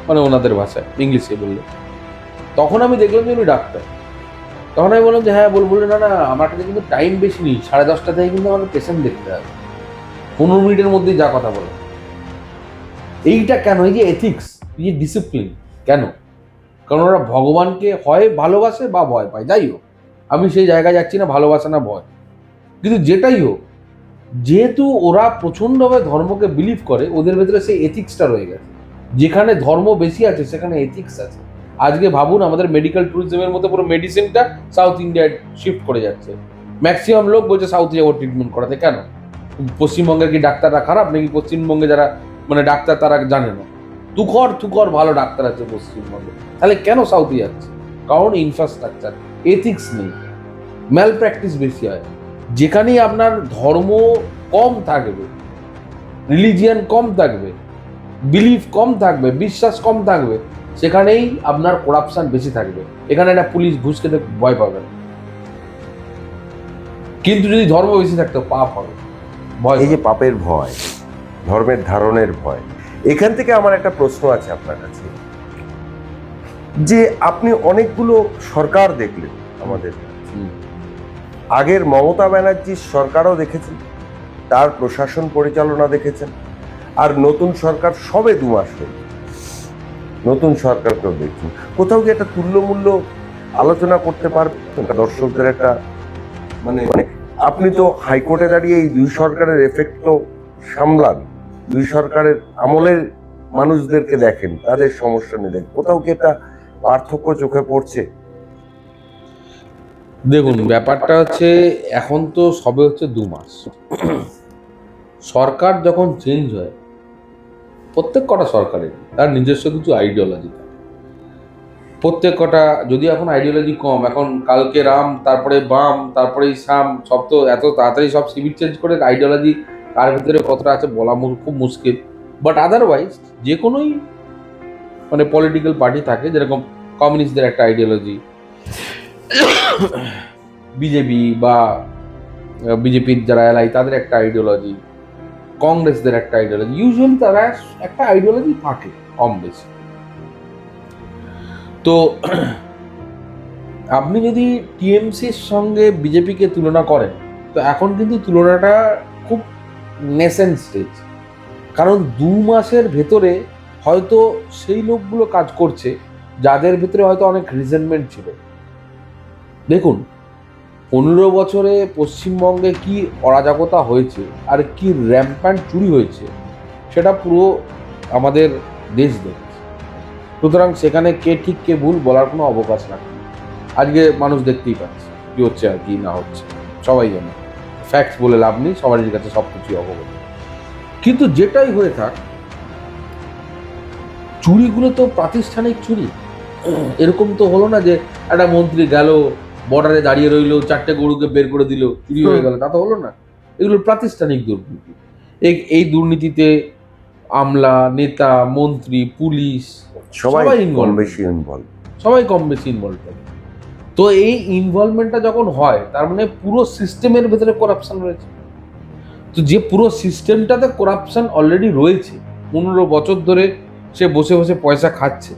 মানে ওনাদের ভাষায় ইংলিশে বললেন। তখন আমি দেখলাম যে উনি ডাক্তার। তখন আমি বললাম যে হ্যাঁ বললেন না আমার কাছে কিন্তু টাইম বেশি নেই, 10:30 থেকে কিন্তু আমাকে পেশেন্ট দেখতে হবে, 15 মিনিটের মধ্যেই যা কথা বলে। এইটা কেন? এই যে এথিক্স, এই যে ডিসিপ্লিন, কেন? কারণ ওরা ভগবানকে হয় ভালোবাসে বা ভয় পায়। যাই হোক, আমি সেই জায়গায় যাচ্ছি না, ভালোবাসা না ভয়, কিন্তু যেটাই হোক, যেহেতু ওরা প্রচণ্ডভাবে ধর্মকে বিলিভ করে, ওদের ভেতরে সেই এথিক্সটা রয়ে গেছে। যেখানে ধর্ম বেশি আছে সেখানে এথিক্স আছে। আজকে ভাবুন, আমাদের মেডিকেল ট্যুরিজমের মতো পুরো মেডিসিনটা সাউথ ইন্ডিয়ায় শিফট করে যাচ্ছে। ম্যাক্সিমাম লোক বলছে সাউথে যাবো ট্রিটমেন্ট করাতে। কেন? পশ্চিমবঙ্গের কি ডাক্তাররা খারাপ নাকি? পশ্চিমবঙ্গে যারা মানে ডাক্তার তারা জানে না? তুকর ভালো ডাক্তার আছে পশ্চিমবঙ্গে। তাহলে কেন সাউথে যাচ্ছে? কারণ ইনফ্রাস্ট্রাকচার, এথিক্স নেই, ম্যাল প্র্যাকটিস বেশি হয়। যেখানেই আপনার ধর্ম কম থাকবে, রিলিজিয়ান কম থাকবে, বিলিফ কম থাকবে, বিশ্বাস কম থাকবে, সেখানেই আপনার করাপশন বেশি থাকবে। এখানে একটা পুলিশ ঘুষ খেতে ভয় পাবে না। কিন্তু যদি ধর্ম বেশি থাকতো পাপ হবে, ভয়। এই যে পাপের ভয়, ধর্মের ধারণের ভয়, এখান থেকে আমার একটা প্রশ্ন আছে আপনার কাছে, যে আপনি অনেকগুলো সরকার দেখলেন আমাদের। আগের মমতা ব্যানার্জির সরকারও দেখেছেন, তার প্রশাসন পরিচালনা দেখেছেন, আর নতুন সরকার সবে 2 মাস হয়ে নতুন সরকারকেও দেখছেন। কোথাও কি একটা তুল্যমূল্য আলোচনা করতে পারবেন দর্শকদের? একটা মানে আপনি তো হাইকোর্টে দাঁড়িয়ে এই 2 সরকারের এফেক্ট তো সামলান, 2 সরকারের আমলের মানুষদেরকে দেখেন, তাদের সমস্যা নিয়ে দেখেন, কোথাও কি একটা পার্থক্য চোখে পড়ছে? দেখুন, ব্যাপারটা হচ্ছে এখন তো সবে হচ্ছে 2 মাস। সরকার যখন চেঞ্জ হয়, প্রত্যেক কটা সরকারের তার নিজস্ব কিছু আইডিওলজি থাকে। প্রত্যেক কটা, যদি এখন আইডিওলজি কম, এখন কালকে রাম, তারপরে বাম, তারপরে শাম, সব তো এত তাড়াতাড়ি সব সিভিল চেঞ্জ করে আইডিওলজি কার ভিতরে কতটা আছে বলা খুব মুশকিল। বাট আদারওয়াইজ যে কোনোই মানে পলিটিক্যাল পার্টি থাকে, যেরকম কমিউনিস্টদের একটা আইডিওলজি, বিজেপি বা বিজেপির যারা এলাই তাদের একটা আইডিওলজি, কংগ্রেসদের একটা আইডিওলজি, ইউজুয়ালি তারা একটা আইডিওলজি থাকে কম বেশি। তো আপনি যদি টিএমসির সঙ্গে বিজেপিকে তুলনা করেন, তো এখন কিন্তু তুলনাটা খুব নেসেন্ট স্টেজ। কারণ 2 মাসের ভেতরে হয়তো সেই লোকগুলো কাজ করছে যাদের ভেতরে হয়তো অনেক রিজেন্টমেন্ট ছিল। দেখুন, 15 বছরে পশ্চিমবঙ্গে কি অরাজকতা হয়েছে আর কি র্যাম্প্যান্ট চুরি হয়েছে সেটা পুরো আমাদের দেশ দেখছে। সুতরাং সেখানে কে ঠিক কে ভুল বলার কোনো অবকাশ রাখে না। আজকে মানুষ দেখতেই পাচ্ছে কি হচ্ছে আর কি না হচ্ছে, সবাই জানে। ফ্যাক্টস বলে লাভ নেই, সবারই কাছে সব কিছুই অবগত। কিন্তু যেটাই হয়ে থাক, চুরিগুলো তো প্রাতিষ্ঠানিক চুরি। এরকম তো হলো না যে একটা মন্ত্রী গেল, বর্ডারে দাঁড়িয়ে রইলো, 4টে গরুকে বের করে দিল, চুরি হয়ে গেল, তা তো হলো না। এগুলো প্রাতিষ্ঠানিক দুর্নীতি। এই দুর্নীতিতে আমলা, নেতা, মন্ত্রী, পুলিশ সবাই কম ইনভলভ, বেশি ইনভলভ। সবাই কম বেশি ইনভলভ থাকে। তো এই ইনভলভমেন্টটা যখন হয় তার মানে পুরো সিস্টেমের ভেতরে করাপশন রয়েছে। তো যে পুরো সিস্টেমটাতে করাপশন অলরেডি রয়েছে, 15 বছর ধরে সে বসে বসে পয়সা খাচ্ছে,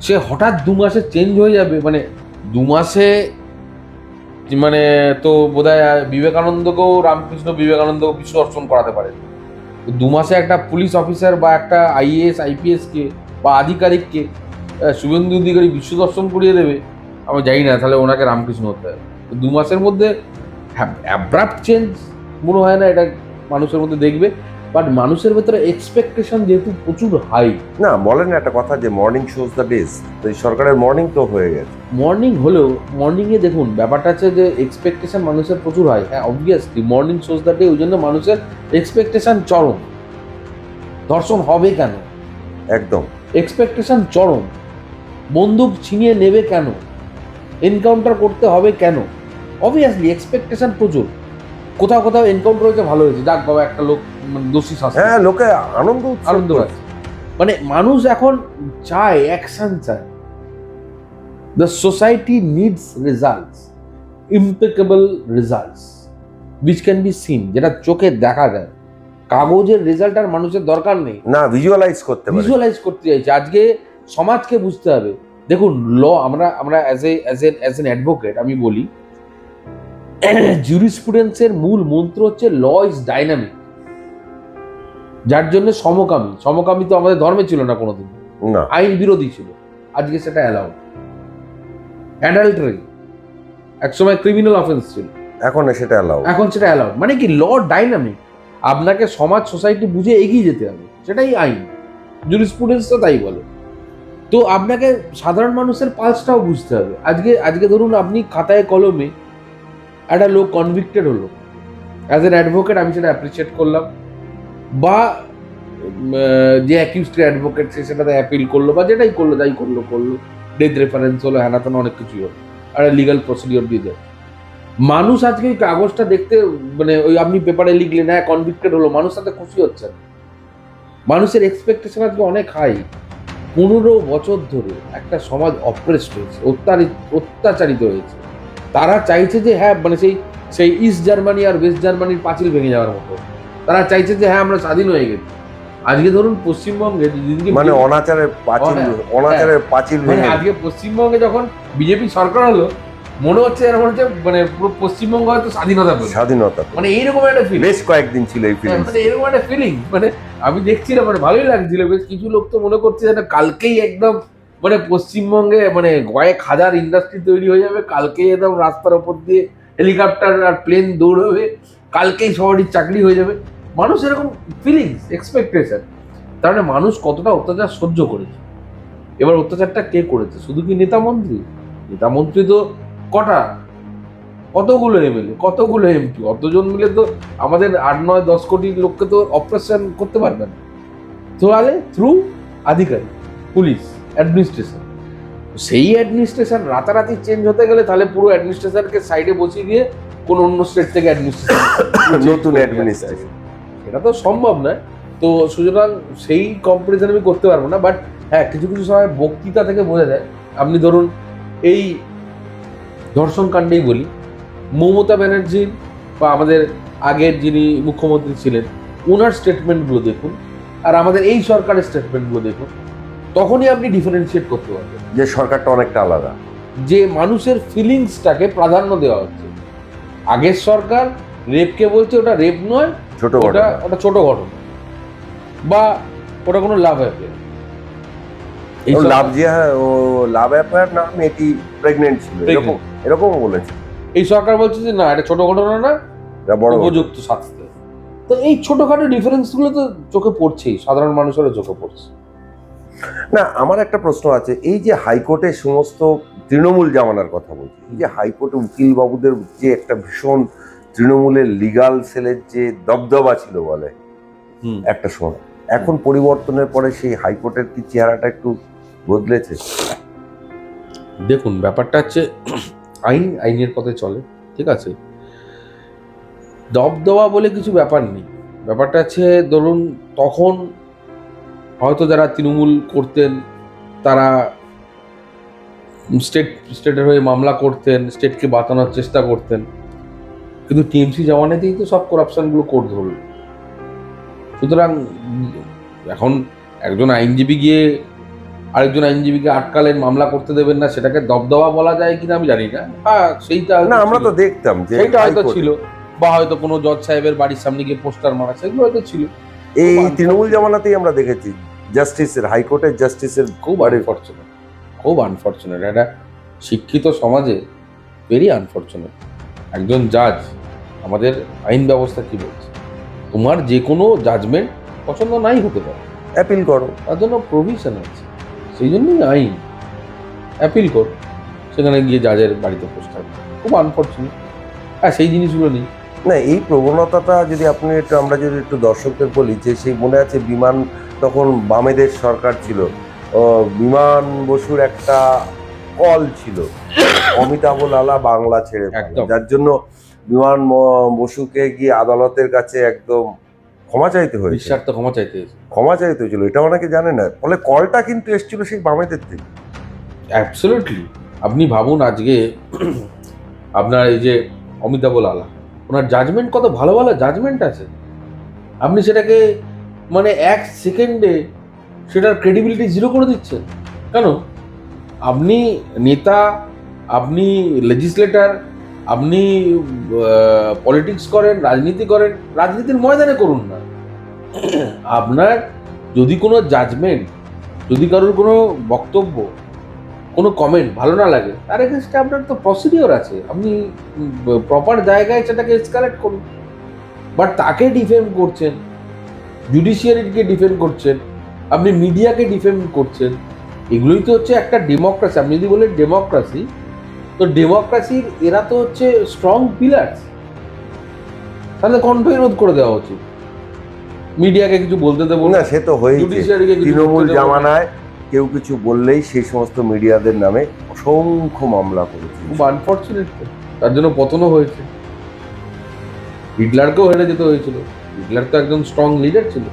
সে হঠাৎ 2 মাসে চেঞ্জ হয়ে যাবে? মানে 2 মাসে মানে তো বোধহয় রামকৃষ্ণ বিবেকানন্দকেও বিশ্ব দর্শন করাতে পারে। 2 মাসে একটা পুলিশ অফিসার বা একটা আইএএস আইপিএসকে বা আধিকারিককে শুভেন্দু অধিকারী বিশ্ব দর্শন করিয়ে দেবে? আমি জানি না, তাহলে ওনাকে রামকৃষ্ণ হতে হবে। 2 মাসের মধ্যে অ্যাব্রাপ্ট চেঞ্জ মনে হয় না এটা মানুষের মধ্যে দেখবে। বাট মানুষের ভেতরে এক্সপেকটেশন যেহেতু প্রচুর হাই। না, বলেন একটা কথা যে মর্নিং শোজ দ্য ডেজ, তো এই সরকারের মর্নিং তো হয়ে গেছে। মর্নিং হলেও মর্নিংয়ে দেখুন ব্যাপারটা আছে যে এক্সপেকটেশন মানুষের প্রচুর হয়। হ্যাঁ, obviously morning shows the day, ওই জন্য মানুষের এক্সপেকটেশন চরম। ধর্ষণ হবে কেন? একদম এক্সপেকটেশন চরম। বন্দুক ছিনিয়ে নেবে কেন? এনকাউন্টার করতে হবে কেন? অবভিয়াসলি এক্সপেকটেশন প্রচুর। কোথাও কোথাও এনকাউন্টার হয়েছে, ভালো হয়েছে, যাক বাবা একটা লোক দোষী শাস্তি, হ্যাঁ, লোকে আনন্দ আনন্দ পাচ্ছে। মানে মানুষ এখন চায়, অ্যাকশন চায়। The society needs results, ইম্পেকেবল results which can be seen, যেটা চোখে দেখা যায়। কাগজের রেজাল্ট আর মানুষের দরকার নেই, না ভিজুয়ালাইজ করতে পারে। ভিজুয়ালাইজ করতে চাইছে। আজকে সমাজকে বুঝতে হবে। দেখুন, আমরা অ্যাজ এন অ্যাডভোকেট আমি বলি, জুরিসপ্রুডেন্সের মূল মন্ত্র হচ্ছে ল ইজ ডাইনামিক। যার জন্য সমকামী তো আমাদের ধর্মে ছিল না কোনোদিন, না, আইন বিরোধী ছিল, আজকে সেটা অ্যালাউড। অ্যাডাল্টারি একসময় ক্রিমিনাল অফেন্স ছিল, এখন সেটা অ্যালাউড। এখন সেটা অ্যালাউড। মানে কি, ল ডাইনামিক। আপনাকে সমাজ সোসাইটি বুঝে এগিয়ে যেতে হবে, সেটাই আইন। জুরিসপ্রুডেন্স তো তাই বলে। তো আপনাকে সাধারণ মানুষের পালসটাও বুঝতে হবে। আজকে ধরুন আপনি খাতায় কলমে একটা লোক কনভিক্টেড হলো, অ্যাজ এন অ্যাডভোকেট আমি সেটা অ্যাপ্রিসিয়েট করলাম, বা যে অ্যাকিউজড অ্যাডভোকেট সে সেটাতে অ্যাপিল করলো, বা যেটাই করলো, যাই করলো, ডেথ রেফারেন্স হলো, হ্যানাতন অনেক কিছুই হলো, একটা লিগাল প্রসিডিওর দিয়ে যায়। মানুষ আজকে ওই কাগজটা দেখতে, মানে ওই আপনি পেপারে লিখলেন হ্যাঁ কনভিক্টেড হলো, মানুষ তাতে খুশি হচ্ছে না। মানুষের এক্সপেকটেশন আজকে অনেক হাই। 15 বছর ধরে একটা সমাজ অপ্রেসড হয়েছে, অত্যাচারিত হয়েছে। তারা চাইছে যে হ্যাঁ, মানে সেই ইস্ট জার্মানি আর ওয়েস্ট জার্মানির পাঁচিল ভেঙে যাওয়ার মতো। তারা চাইছে যে হ্যাঁ আমরা স্বাধীন হয়ে গেছি। আজকে ধরুন পশ্চিমবঙ্গে মানে অনাচারের পাঁচিল মানে ভেঙে। আজকে পশ্চিমবঙ্গে যখন বিজেপি সরকার হলো, মনে হচ্ছে মানে পুরো পশ্চিমবঙ্গ হয়তো স্বাধীনতা পেল, মানে এইরকম একটা ফিল। বেশ কয়েকদিন ছিল এই ফিলিং, মানে এরকম একটা ফিলিং, মানে আমি দেখছিলাম, মানে ভালোই লাগছিল। বেশ কিছু লোক তো মনে করছে যেন কালকেই একদম মানে পশ্চিমবঙ্গে মানে কয়েক হাজার ইন্ডাস্ট্রি তৈরি হয়ে যাবে, কালকেই একদম রাস্তার ওপর দিয়ে হেলিকপ্টার আর প্লেন দৌড়বে, কালকেই সবারই চাকরি হয়ে যাবে। মানুষ এরকম ফিলিংস, এক্সপেকটেশন। তার মানে মানুষ কতটা অত্যাচার সহ্য করেছে। এবার অত্যাচারটা কে করেছে? শুধু কি নেতা মন্ত্রী? নেতা মন্ত্রী তো কতগুলো এমএলএ, কতগুলো এমপি, অতজন মিলে তো আমাদের 8-9-10 কোটি লোককে তো অপারেশন করতে পারবে না। তাহলে থ্রু আধিকারিক, পুলিশ, অ্যাডমিনিস্ট্রেশন। সেই অ্যাডমিনিস্ট্রেশন রাতারাতি চেঞ্জ হতে গেলে তাহলে পুরো অ্যাডমিনিস্ট্রেশনকে সাইডে বসিয়ে দিয়ে কোন অন্য স্টেট থেকে নতুন অ্যাডমিনিস্ট্রেশন, এটা তো সম্ভব নয়। তো সুতরাং সেই কম্পারিজন আমি করতে পারবো না। বাট হ্যাঁ, কিছু কিছু সময় বক্তৃতা থেকে বোঝা যায়। আপনি ধরুন এই ধর্ষণ কাণ্ডেই বলি, মমতা ব্যানার্জি বা আমাদের আগের যিনি মুখ্যমন্ত্রী ছিলেন, ওনার স্টেটমেন্টগুলো দেখুন আর আমাদের এই সরকারের স্টেটমেন্টগুলো দেখুন, তখনই আপনি ডিফারেন্সিয়েট করতে পারবেন যে সরকারটা অনেকটা আলাদা, যে মানুষের ফিলিংসটাকে প্রাধান্য দেওয়া হচ্ছে। আগের সরকার রেপকে বলছে ওটা রেপ নয়, ছোট ওটা ঘটনা। ওটা ছোট ঘটনা, বা ওটা কোনো লাভ অ্যাফেয়ার। লাভ যে ও লাভ অ্যাফেয়ার না, মেয়েটি প্রেগনেন্ট ছিল, এরকম এরকমও বলেছে। এই সরকার বলছে যে না, এটা ছোট ঘটনা না, এটা বড় ঘটনা। উপযুক্ত শাস্তি। তো এই ছোটখাটো ডিফারেন্স গুলো তো চোখে পড়ছেই, সাধারণ মানুষেরও চোখে পড়ছে। না, আমার একটা প্রশ্ন আছে, এই যে হাইকোর্টে সমস্ত তৃণমূল জামানার কথা বলছি, এই যে হাইকোর্টে উকিল বাবুদের যে একটা ভীষণ তৃণমূলের লিগাল সেলের যে দবদবা ছিল বলে একটা সময়, এখন পরিবর্তনের পরে সেই হাইকোর্টের কি চেহারাটা একটু বদলেছে? দেখুন, ব্যাপারটা হচ্ছে আইনের পথে চলে, ঠিক আছে, দবদবা বলে কিছু ব্যাপার নেই। ব্যাপারটা হচ্ছে, ধরুন তখন হয়তো যারা তৃণমূল করতেন তারা স্টেটের হয়ে মামলা করতেন, স্টেটকে বাঁচানোর চেষ্টা করতেন, কিন্তু টিএমসি জমানাতেই তো সব করাপশনগুলো কোর্ট ধরল। সুতরাং এখন একজন আইনজীবী গিয়ে আরেকজন আইনজীবীকে আটকালেন, মামলা করতে দেবেন না, সেটাকে দবদবা বলা যায় কিনা আমি জানি না। হ্যাঁ, সেইটা না, আমরা তো দেখতাম যে সেইটা হয়তো হাইকোর্টে ছিল, বা হয়তো কোনো জজ সাহেবের বাড়ির সামনে গিয়ে পোস্টার মারা, সেগুলো হয়তো ছিল। এই তৃণমূল জামানাতেই আমরা দেখেছি জাস্টিসের, হাইকোর্টের জাস্টিসের খুব আনফরচুনেট, খুব আনফরচুনেট, একটা শিক্ষিত সমাজে ভেরি আনফরচুনেট। একজন জাজ, আমাদের আইন ব্যবস্থা কি বলছে, তোমার যে কোনো জাজমেন্ট পছন্দ নাই হতে পারে, অ্যাপিল করো, তার জন্য প্রভিশন আছে, সেই জন্যই আইন। অ্যাপিল কর, সেখানে গিয়ে জাজের বাড়িতে পোস্টার, খুব আনফরচুনেট। হ্যাঁ, সেই জিনিসগুলো নেই। না এই প্রবণতাটা যদি আপনি একটু, আমরা যদি একটু দর্শকদের বলি, যে সেই মনে আছে বিমান, তখন বামেদের সরকার ছিল, বিমান বসুর একটা কল ছিল, অমিতাভ লালা বাংলা ছেড়ে পালা, একদম। যার জন্য বিমান বসুকে গিয়ে আদালতের কাছে একদম ক্ষমা চাইতে হয়েছে, নিঃস্বার্থ ক্ষমা চাইতে হয়েছে। ক্ষমা চাইতে হয়েছিল, এটা অনেকে জানে না। ফলে কলটা কিন্তু এসেছিল সেই বামেদের থেকে। অ্যাবসলিউটলি। আপনি ভাবুন, আজকে আপনার এই যে অমিতাভ লালা, ওনার জাজমেন্ট, কত ভালো ভালো জাজমেন্ট আছে, আপনি সেটাকে মানে এক সেকেন্ডে সেটার ক্রেডিবিলিটি জিরো করে দিচ্ছেন কেন? আপনি নেতা, আপনি লেজিসলেটর, আপনি পলিটিক্স করেন, রাজনীতি করেন, রাজনীতির ময়দানে করুন না। আপনার যদি কোনো জাজমেন্ট, যদি কারোর কোনো বক্তব্য, কোনো কমেন্ট ভালো না লাগে, তার এগেনস্টে আপনার তো প্রসিডিওর আছে, আপনি প্রপার জায়গায় সেটাকে এসকালেট করুন। বাট তাকে ডিফেম করছেন, জুডিশিয়ারিকে ডিফেন্ড করছেন, আপনি মিডিয়াকে ডিফেন্ড করছেন, এগুলোই তো হচ্ছে একটা ডেমোক্রেসি। আপনি যদি বলেন ডেমোক্রেসি, তো ডেমোক্রেসির এরা তো হচ্ছে স্ট্রং পিলার্স, তাহলে কণ্ঠই রোধ করে দেওয়া উচিত। মিডিয়াকে কিছু বলতে দেবো না, সে তো হয়েছে জুডিশিয়ারিকে কিছু তৃণমূল বলতে দেবো না। জামানায়, কেউ কিছু বললেই সেই সমস্ত মিডিয়াদের নামে অসংখ্য মামলা করেছে। খুব আনফর্চুনেট, তার জন্য পতনও হয়েছে। হিটলারকেও হেরে যেতে হয়েছিল, হিটলার তো একজন স্ট্রং লিডার ছিল,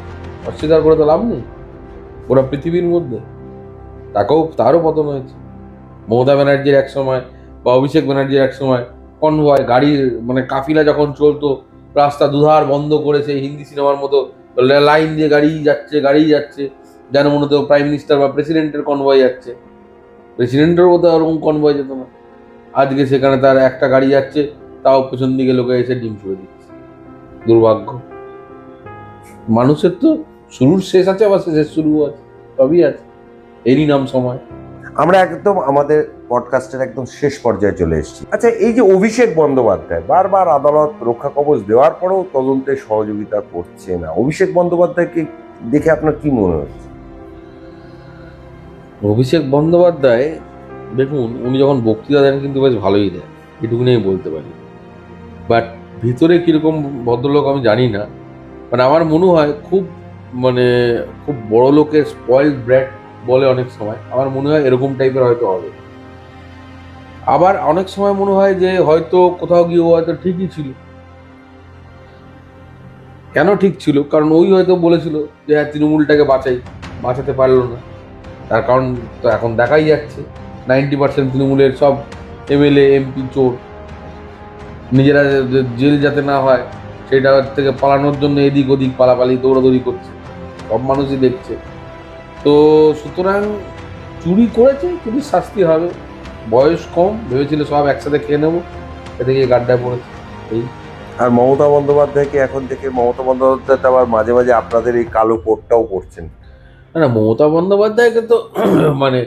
অস্বীকার করে তো লাভ নেই পুরো পৃথিবীর মধ্যে, তারও পতন হয়েছে। মমতা ব্যানার্জির এক সময় বা অভিষেক ব্যানার্জির এক সময় কনভয় গাড়ির মানে কাফিলা যখন চলতো, রাস্তা দুধার বন্ধ করেছে, হিন্দি সিনেমার মতো লাইন দিয়ে গাড়ি যাচ্ছে, যেন মনে হতো প্রাইম মিনিস্টার বা প্রেসিডেন্টের কনভয় যাচ্ছে। প্রেসিডেন্টের মতো ওরকম কনভয় যেত না। আজকে সেখানে তার একটা গাড়ি যাচ্ছে, তাও পেছন দিকে লোকে এসে ডিম ছুড়ে দিচ্ছে। দুর্ভাগ্য। মানুষের তো শুরুর শেষ আছে, আবার শেষের শুরু আছে, সবই আছে, এরই নাম সময়। আমরা একদম আমাদের পডকাস্টের একদম শেষ পর্যায়ে চলে এসেছি। আচ্ছা, এই যে অভিষেক বন্দ্যোপাধ্যায় বারবার আদালত রক্ষা কবচ দেওয়ার পরেও তদন্তে সহযোগিতা করছে না, অভিষেক বন্দ্যোপাধ্যায়কে দেখে আপনার কি মনে হচ্ছে? অভিষেক বন্দ্যোপাধ্যায়, দেখুন উনি যখন বক্তৃতা দেন কিন্তু বেশ ভালোই দেন, এটুকুনি আমি বলতে পারি। বাট ভিতরে কীরকম ভদ্রলোক আমি জানি না। মানে আমার মনে হয় খুব বড় লোকের স্পয়েলড ব্র্যাট বলে অনেক সময়, আমার মনে হয় এরকম টাইপের হয়তো হবে। আবার অনেক সময় মনে হয় যে হয়তো কোথাও গিয়ে ও হয়তো ঠিকই ছিল। কেন ঠিক ছিল? কারণ ওই হয়তো বলেছিল যে হ্যাঁ, তৃণমূলটাকে বাঁচাতে পারলো না। তার কারণ তো এখন দেখাই যাচ্ছে 90% তৃণমূলের সব এমএলএ এমপি চোর। নিজেরা জেল যাতে না হয় সেটা থেকে পালানোর জন্য এদিক ওদিক পালাপালি দৌড়াদৌড়ি করছে, সব মানুষই দেখছে। তো সুতরাং চুরি করেছে, কিন্তু শাস্তি হবে। বয়স কম, ভেবেছিল সব একসাথে খেয়ে নেবো, এ থেকে গাড্ডায় পড়েছে। এই আর মমতা বন্দ্যোপাধ্যায়কে এখন থেকে মমতা বন্দ্যোপাধ্যায় তো আবার মাঝে মাঝে আপনাদের এই কালো কোটটাও পড়ছেন। না, মমতা বন্দ্যোপাধ্যায়কে তো মানে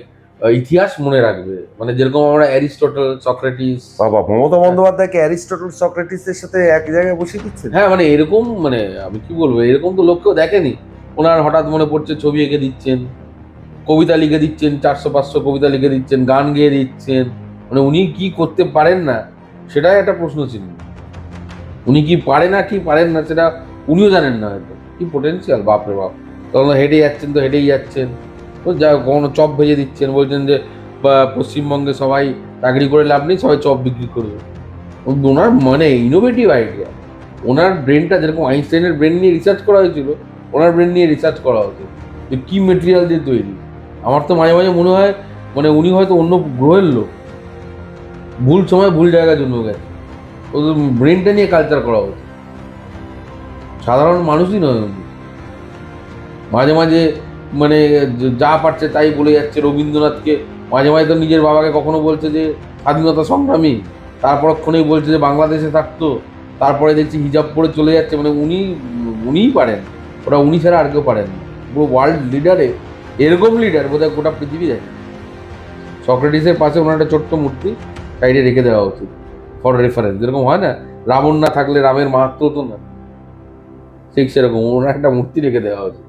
ইতিহাস মনে রাখবে, মানে যেরকম আমরা অ্যারিস্টটল, সক্রেটিস। বাবা, মমতা বন্দ্যোপাধ্যায়কে অ্যারিস্টটল সক্রেটিসের সাথে এক জায়গায় বসে দিচ্ছেন? হ্যাঁ, মানে এরকম, মানে আমি কি বলবো, এরকম তো লোক কেউ দেখেনি। ওনার হঠাৎ মনে পড়ছে ছবি এঁকে দিচ্ছেন, কবিতা লিখে দিচ্ছেন, 400-500 কবিতা লিখে দিচ্ছেন, গান গেয়ে দিচ্ছেন। মানে উনি কি করতে পারেন না সেটাই একটা প্রশ্ন চিহ্ন। উনি কি পারে না, কি পারেন না সেটা উনিও জানেন না হয়তো। কি পোটেন্সিয়াল, বাপরে বাপ! তখন হেঁটে যাচ্ছেন তো হেঁটেই যাচ্ছেন, তো যা কোনো চপ ভেজে দিচ্ছেন, বলছেন যে পশ্চিমবঙ্গে সবাই চাকরি করে লাভ নেই, সবাই চপ বিক্রি করবে। ওনার মানে ইনোভেটিভ আইডিয়া। ওনার ব্রেনটা যেরকম আইনস্টাইনের ব্রেন নিয়ে রিসার্চ করা হয়েছিল, ওনার ব্রেন নিয়ে রিসার্চ করা হতো যে কী মেটেরিয়াল দিয়ে তৈরি। আমার তো মাঝে মাঝে মনে হয় মানে উনি হয়তো অন্য গ্রহের লোক, ভুল সময় ভুল জায়গায় জন্ম গেছে। ওদের ব্রেনটা নিয়ে কালচার করা হতো, সাধারণ মানুষই নয় উনি। মাঝে মাঝে মানে যা পারছে তাই বলে যাচ্ছে। রবীন্দ্রনাথকে মাঝে মাঝে তো নিজের বাবাকে কখনো বলছে যে স্বাধীনতা সংগ্রামী, তারপরক্ষণেই বলছে যে বাংলাদেশে থাকতো, তারপরে দেখছি হিজাব পরে চলে যাচ্ছে। মানে উনিই পারেন, ওরা উনি ছাড়া আর কেউ পারেন না। পুরো ওয়ার্ল্ড লিডারে এরকম লিডার বোধহয় গোটা পৃথিবী দেখে। সক্রেটিসের পাশে ওনার একটা ছোট্ট মূর্তি সাইডে রেখে দেওয়া উচিত ফর রেফারেন্স। যেরকম হয় না, রাবণ না থাকলে রামের মাহাত্ম হতো না, ঠিক সেরকম ওনার একটা মূর্তি রেখে দেওয়া উচিত।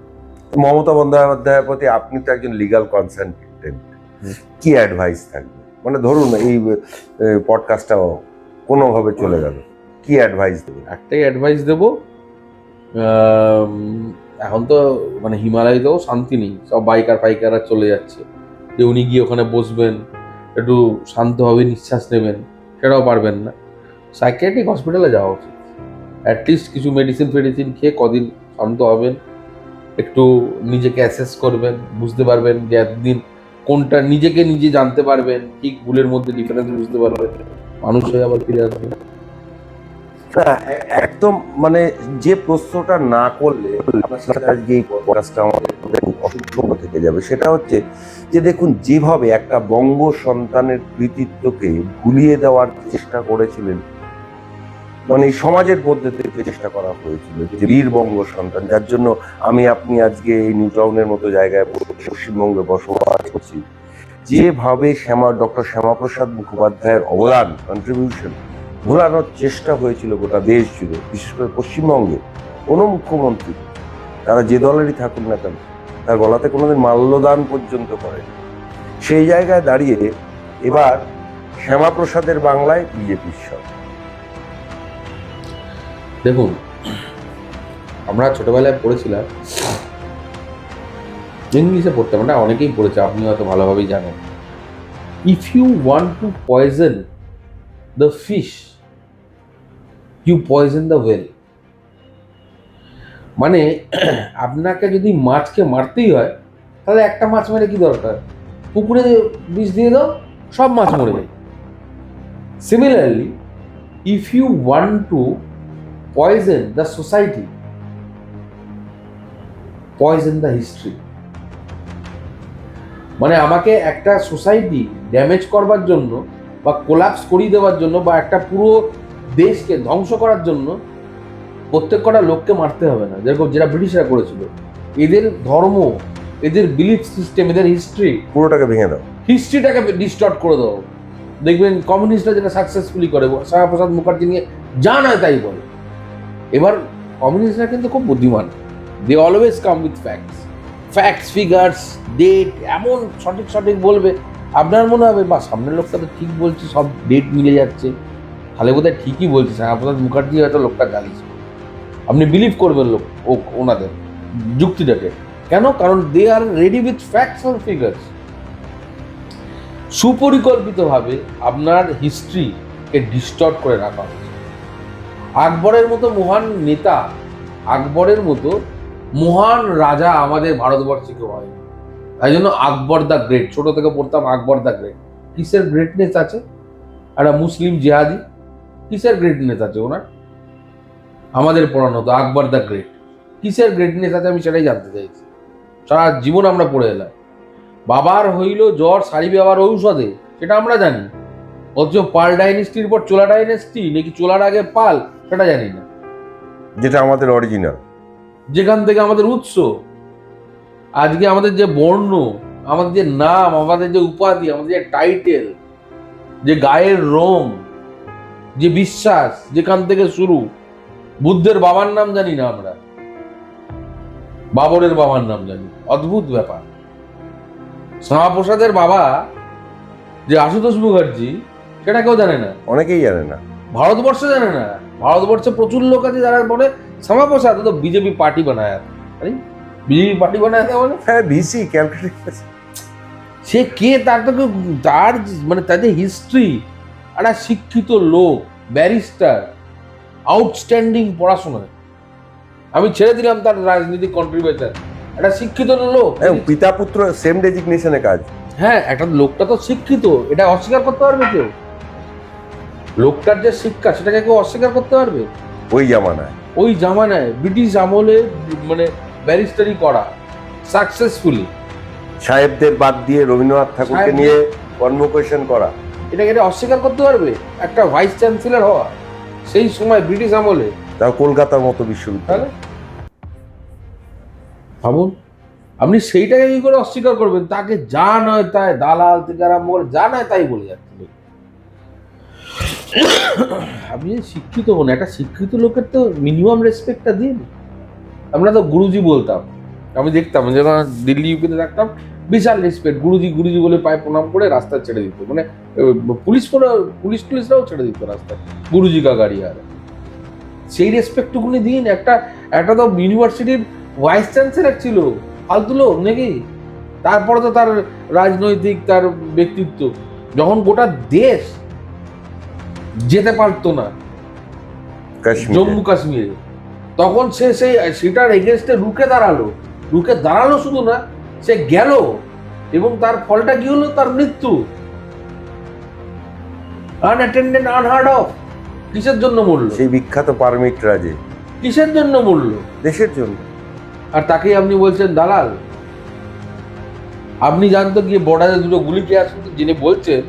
মমতা বন্দ্যোপাধ্যায়ের প্রতি আপনি তো একজন লিগাল কনসালটেন্ট, কি অ্যাডভাইস থাকবে? মানে ধরুন এই পডকাস্টটাও কোনোভাবে চলে গেল, কি অ্যাডভাইস দেবেন? একটাই অ্যাডভাইস দেবো, এখন তো মানে হিমালয়তেও শান্তি নেই, সব বাইকার ফাইকাররা চলে যাচ্ছে, যে উনি গিয়ে ওখানে বসবেন, একটু শান্তভাবে নিঃশ্বাস নেবেন, সেটাও পারবেন না। সাইকিয়াট্রিক হসপিটালে যাওয়া উচিত। অ্যাটলিস্ট কিছু মেডিসিন ফেডিসিন খেয়ে কদিন শান্ত হবেন, একটু নিজেকে অ্যাসেস করবেন, বুঝতে পারবেন যে একদিন কোনটা, নিজেকে নিজে জানতে পারবেন, ঠিক ভুলের মধ্যে ডিফারেন্স বুঝতে পারবেন, মানুষ হয়ে আবার ফিরে আসবেন। একদম মানে যে প্রশ্নটা না করলে আপনার সাথে আজকে এই পডকাস্টটা আমাদের অসম্পূর্ণ থেকে যাবে, সেটা হচ্ছে যে দেখুন, যেভাবে একটা বঙ্গ সন্তানের কৃতিত্বকে ভুলিয়ে দেওয়ার চেষ্টা করেছিলেন, মানে এই সমাজের মধ্যে থেকে চেষ্টা করা হয়েছিল যে বীর বঙ্গ সন্তান, যার জন্য আমি আপনি আজকে এই নিউ টাউনের মতো জায়গায় পশ্চিমবঙ্গে বসবাস করছি। যেভাবে ডক্টর শ্যামাপ্রসাদ মুখোপাধ্যায়ের অবদান, কন্ট্রিবিউশন ভোলানোর চেষ্টা হয়েছিল গোটা দেশ জুড়ে, বিশেষ করে পশ্চিমবঙ্গে কোনো মুখ্যমন্ত্রী, তারা যে দলেরই থাকুন না কেন, তার গলাতে কোনোদিন মাল্যদান পর্যন্ত করেন। সেই জায়গায় দাঁড়িয়ে এবার শ্যামাপ্রসাদের বাংলায় বিজেপির সরকার। দেখুন, আমরা ছোটবেলায় পড়েছিলাম, ইংলিশে পড়তাম, আমরা অনেকেই পড়েছে, আপনি হয়তো ভালোভাবেই জানেন, if you want to poison the fish you poison the well. মানে আপনাকে যদি মাছকে মারতেই হয়, তাহলে একটা মাছ মেরে কি দরকার, পুকুরে বিষ দিয়ে দাও, সব মাছ মরে যায়। Similarly, if you want to poison the society poison the history. মানে আমাকে একটা সোসাইটি ড্যামেজ করবার জন্য বা কোলাপস করিয়ে দেওয়ার জন্য বা একটা পুরো দেশকে ধ্বংস করার জন্য প্রত্যেক কটা লোককে মারতে হবে না, যেরকম যেটা ব্রিটিশরা করেছিল। এদের ধর্ম, এদের বিলিফ সিস্টেম, এদের হিস্ট্রি, পুরোটাকে ভেঙে দাও, হিস্ট্রিটাকে ডিস্টর্ট করে দাও। দেখবেন কমিউনিস্টরা যেটা সাকসেসফুলি করে, শ্যামাপ্রসাদ মুখার্জি নিয়ে যা নয় তাই বলে। এবার কমিউনিস্টরা কিন্তু খুব বুদ্ধিমান, they always come with facts, figures, date, এমন সঠিক সঠিক বলবে, আপনার মনে হবে বা সামনের লোকটা তো ঠিক বলছে, সব ডেট মিলে যাচ্ছে, তাহলে বোধহয় ঠিকই বলছে, শ্যামাপ্রসাদ মুখার্জি হয়তো লোকটা গালিছে। আপনি বিলিভ করবেন ওনাদের যুক্তিটাকে। কেন? কারণ they are ready with facts and figures. সুপরিকল্পিতভাবে আপনার হিস্ট্রিকে ডিস্টর্ট করে রাখা হচ্ছে। আকবরের মতো মহান নেতা, আকবরের মতো মহান রাজা আমাদের ভারতবর্ষে কেউ হয়নি। তাই জন্য আকবর দ্য গ্রেট, ছোট থেকে পড়তাম আকবর দ্য গ্রেট। কিসের গ্রেটনেস আছে? একটা মুসলিম জেহাদি, কিসের গ্রেটনেস আছে ওনার? আমাদের পড়ানো তো আকবর দ্য গ্রেট, কিসের গ্রেটনেস আছে আমি সেটাই জানতে চাইছি। সারা জীবন আমরা পড়ে এলাম, বাবার হইল জ্বর সারিবে আবার ঔষধে, সেটা আমরা জানি। অথচ পাল ডাইনেস্টির পর চোলা ডাইনেস্টি, নাকি চোলার আগে পাল, সেটা জানি না, যেটা আমাদের অরিজিনাল। যেখান থেকে আমাদের উৎস। আজকে আমাদের যে বর্ণ, আমাদের যে নাম, আমাদের যে উপাধি, আমাদের যে টাইটেল, যে গায়ের রং, যে বিশ্বাস, যেখান থেকে শুরু। বুদ্ধের বাবার নাম জানি না আমরা, বাবরের বাবার নাম জানি। অদ্ভুত ব্যাপার। শ্যামাপ্রসাদের বাবা যে আশুতোষ মুখার্জি, সেটা কেউ জানে না, অনেকেই জানে না। ভারতবর্ষে জানে না। ভারতবর্ষে প্রচুর লোক আছে যারা বলে শ্যামাপ্রসাদ তো বিজেপি পার্টি বানায়। বিজেপি পার্টি বানায় বলে হ্যাঁ, ভিসি ক্যালকুলেট। সে কে, তার তো তার মানে তাদের হিস্ট্রি, একটা শিক্ষিত লোক, ব্যারিস্টার, আউটস্ট্যান্ডিং পড়াশোনায়। আমি ছেড়ে দিলাম তার রাজনৈতিক কন্ট্রিবিউশন, একটা শিক্ষিত লোক। পিতা পুত্র সেম ডেজিগনেশনে কাজ। হ্যাঁ, একটা লোকটা তো শিক্ষিত, এটা অস্বীকার করতে পারবে কেউ? লোকটার যে শিক্ষা, সেটাকে কেউ অস্বীকার করতে পারবে? ওই জামানায়, ওই জামানায় ব্রিটিশ আমলে মানে ব্যারিস্টারি করা সাকসেসফুলি, সাহেবদের বাদ দিয়ে রবীন্দ্রনাথ ঠাকুরকে সাহেবদের- নিয়ে কনভোকেশন করা, এটাকে এটা অস্বীকার করতে পারবে? একটা ভাইস চ্যান্সেলর হওয়া সেই সময় ব্রিটিশ আমলে, তাও কলকাতার মতো বিশ্ববিদ্যালয়। তাহলে ভাবুন, আপনি সেইটাকে কি করে অস্বীকার করবেন? তাকে যা নয় তাই, দালাল থেকে আরম্ভ করে যা নয় তাই বলে যাচ্ছে। আপনি যদি শিক্ষিত হন, একটা শিক্ষিত লোকের তো মিনিমাম রেসপেক্টটা দিন। আমরা তো গুরুজি বলতাম, আমি দেখতাম যখন দিল্লি ইউপিতে থাকতাম, বিশাল রেসপেক্ট, গুরুজি গুরুজি বলে পায়ে প্রণাম করে রাস্তা ছেড়ে দিত। মানে পুলিশরাও ছেড়ে দিত রাস্তায়, গুরুজি কা গাড়ি। আর সেই রেসপেক্টটুকুনি দিন। একটা তো ইউনিভার্সিটির ভাইস চ্যান্সেলর ছিল, ফালতু লোক নাকি? তারপরে তো তার রাজনৈতিক, তার ব্যক্তিত্ব। যখন গোটা দেশ যেতে পারতো না কাশ্মীরে। জম্মু কাশ্মীরে, তখন সে সেটার এগেনস্টে রুখে দাঁড়ালো শুধু না, সে গেল, এবং তার ফলটা কি হলো? তার মৃত্যু। Unattended, unheard of. কিসের জন্য মরলো? সেই বিখ্যাত পারমিট রাজে। কিসের জন্য মরলো? দেশের জন্য। আর তাকেই আপনি বলছেন দালাল। আপনি জানতো গিয়ে বর্ডারে দুটো গুলি খেয়ে আসুন তো, যিনি বলছেন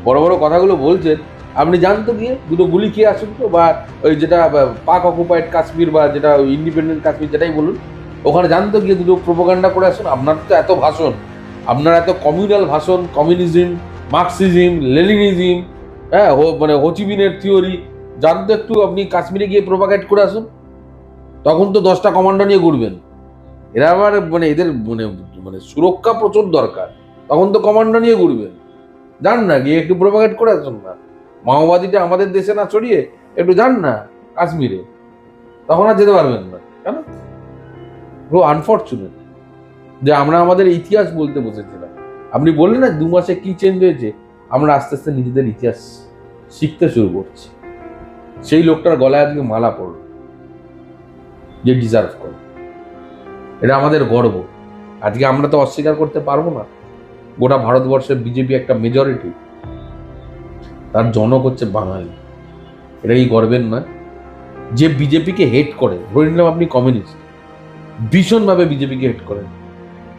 বড় বড় কথাগুলো বলছেন, আপনি জানতো গিয়ে দুটো গুলি খেয়ে আসুন তো, বা ওই যেটা পাক অকুপাইড কাশ্মীর বা যেটা ইন্ডিপেন্ডেন্ট কাশ্মীর যেটাই বলুন, ওখানে জানতো গিয়ে দুটো প্রোপাগান্ডা করে আসুন। আপনার তো এত ভাষণ, আপনার এত কমিউনাল ভাষণ, কমিউনিজম, মার্কসিজম, লেনিনিজম, হ্যাঁ, মানে হোচিমিনের থিওরি, জানতো একটু আপনি কাশ্মীরে গিয়ে প্রোপাগেট করে আসুন। তখন তো 10টা কমান্ডো নিয়ে ঘুরবেন। এরা আবার মানে এদের মানে মানে সুরক্ষা প্রচুর দরকার, তখন তো কমান্ডো নিয়ে ঘুরবেন। যান না, গিয়ে একটু প্রোপাগেট করে আসুন না। মাওবাদীটা আমাদের দেশে না ছড়িয়ে একটু যান না কাশ্মীরে, তখন আর যেতে পারবেন না। কেন? পুরো আনফর্চুনেট যে আমরা আমাদের ইতিহাস বলতে বসেছিলাম। আপনি বললেন না 2 মাসে কি চেঞ্জ হয়েছে, আমরা আস্তে আস্তে নিজেদের ইতিহাস শিখতে শুরু করছি। সেই লোকটার গলায় আজকে মালা পড়ল, যে ডিজার্ভ করে। এটা আমাদের গর্ব। আজকে আমরা তো অস্বীকার করতে পারবো না, গোটা ভারতবর্ষের বিজেপি একটা মেজরিটি, তার জনক হচ্ছে বাঙালি। এটা কি গর্বের নয়? যে বিজেপিকে হেট করে, ধরে নিলাম আপনি কমিউনিস্ট, ভীষণভাবে বিজেপিকে হেট করেন,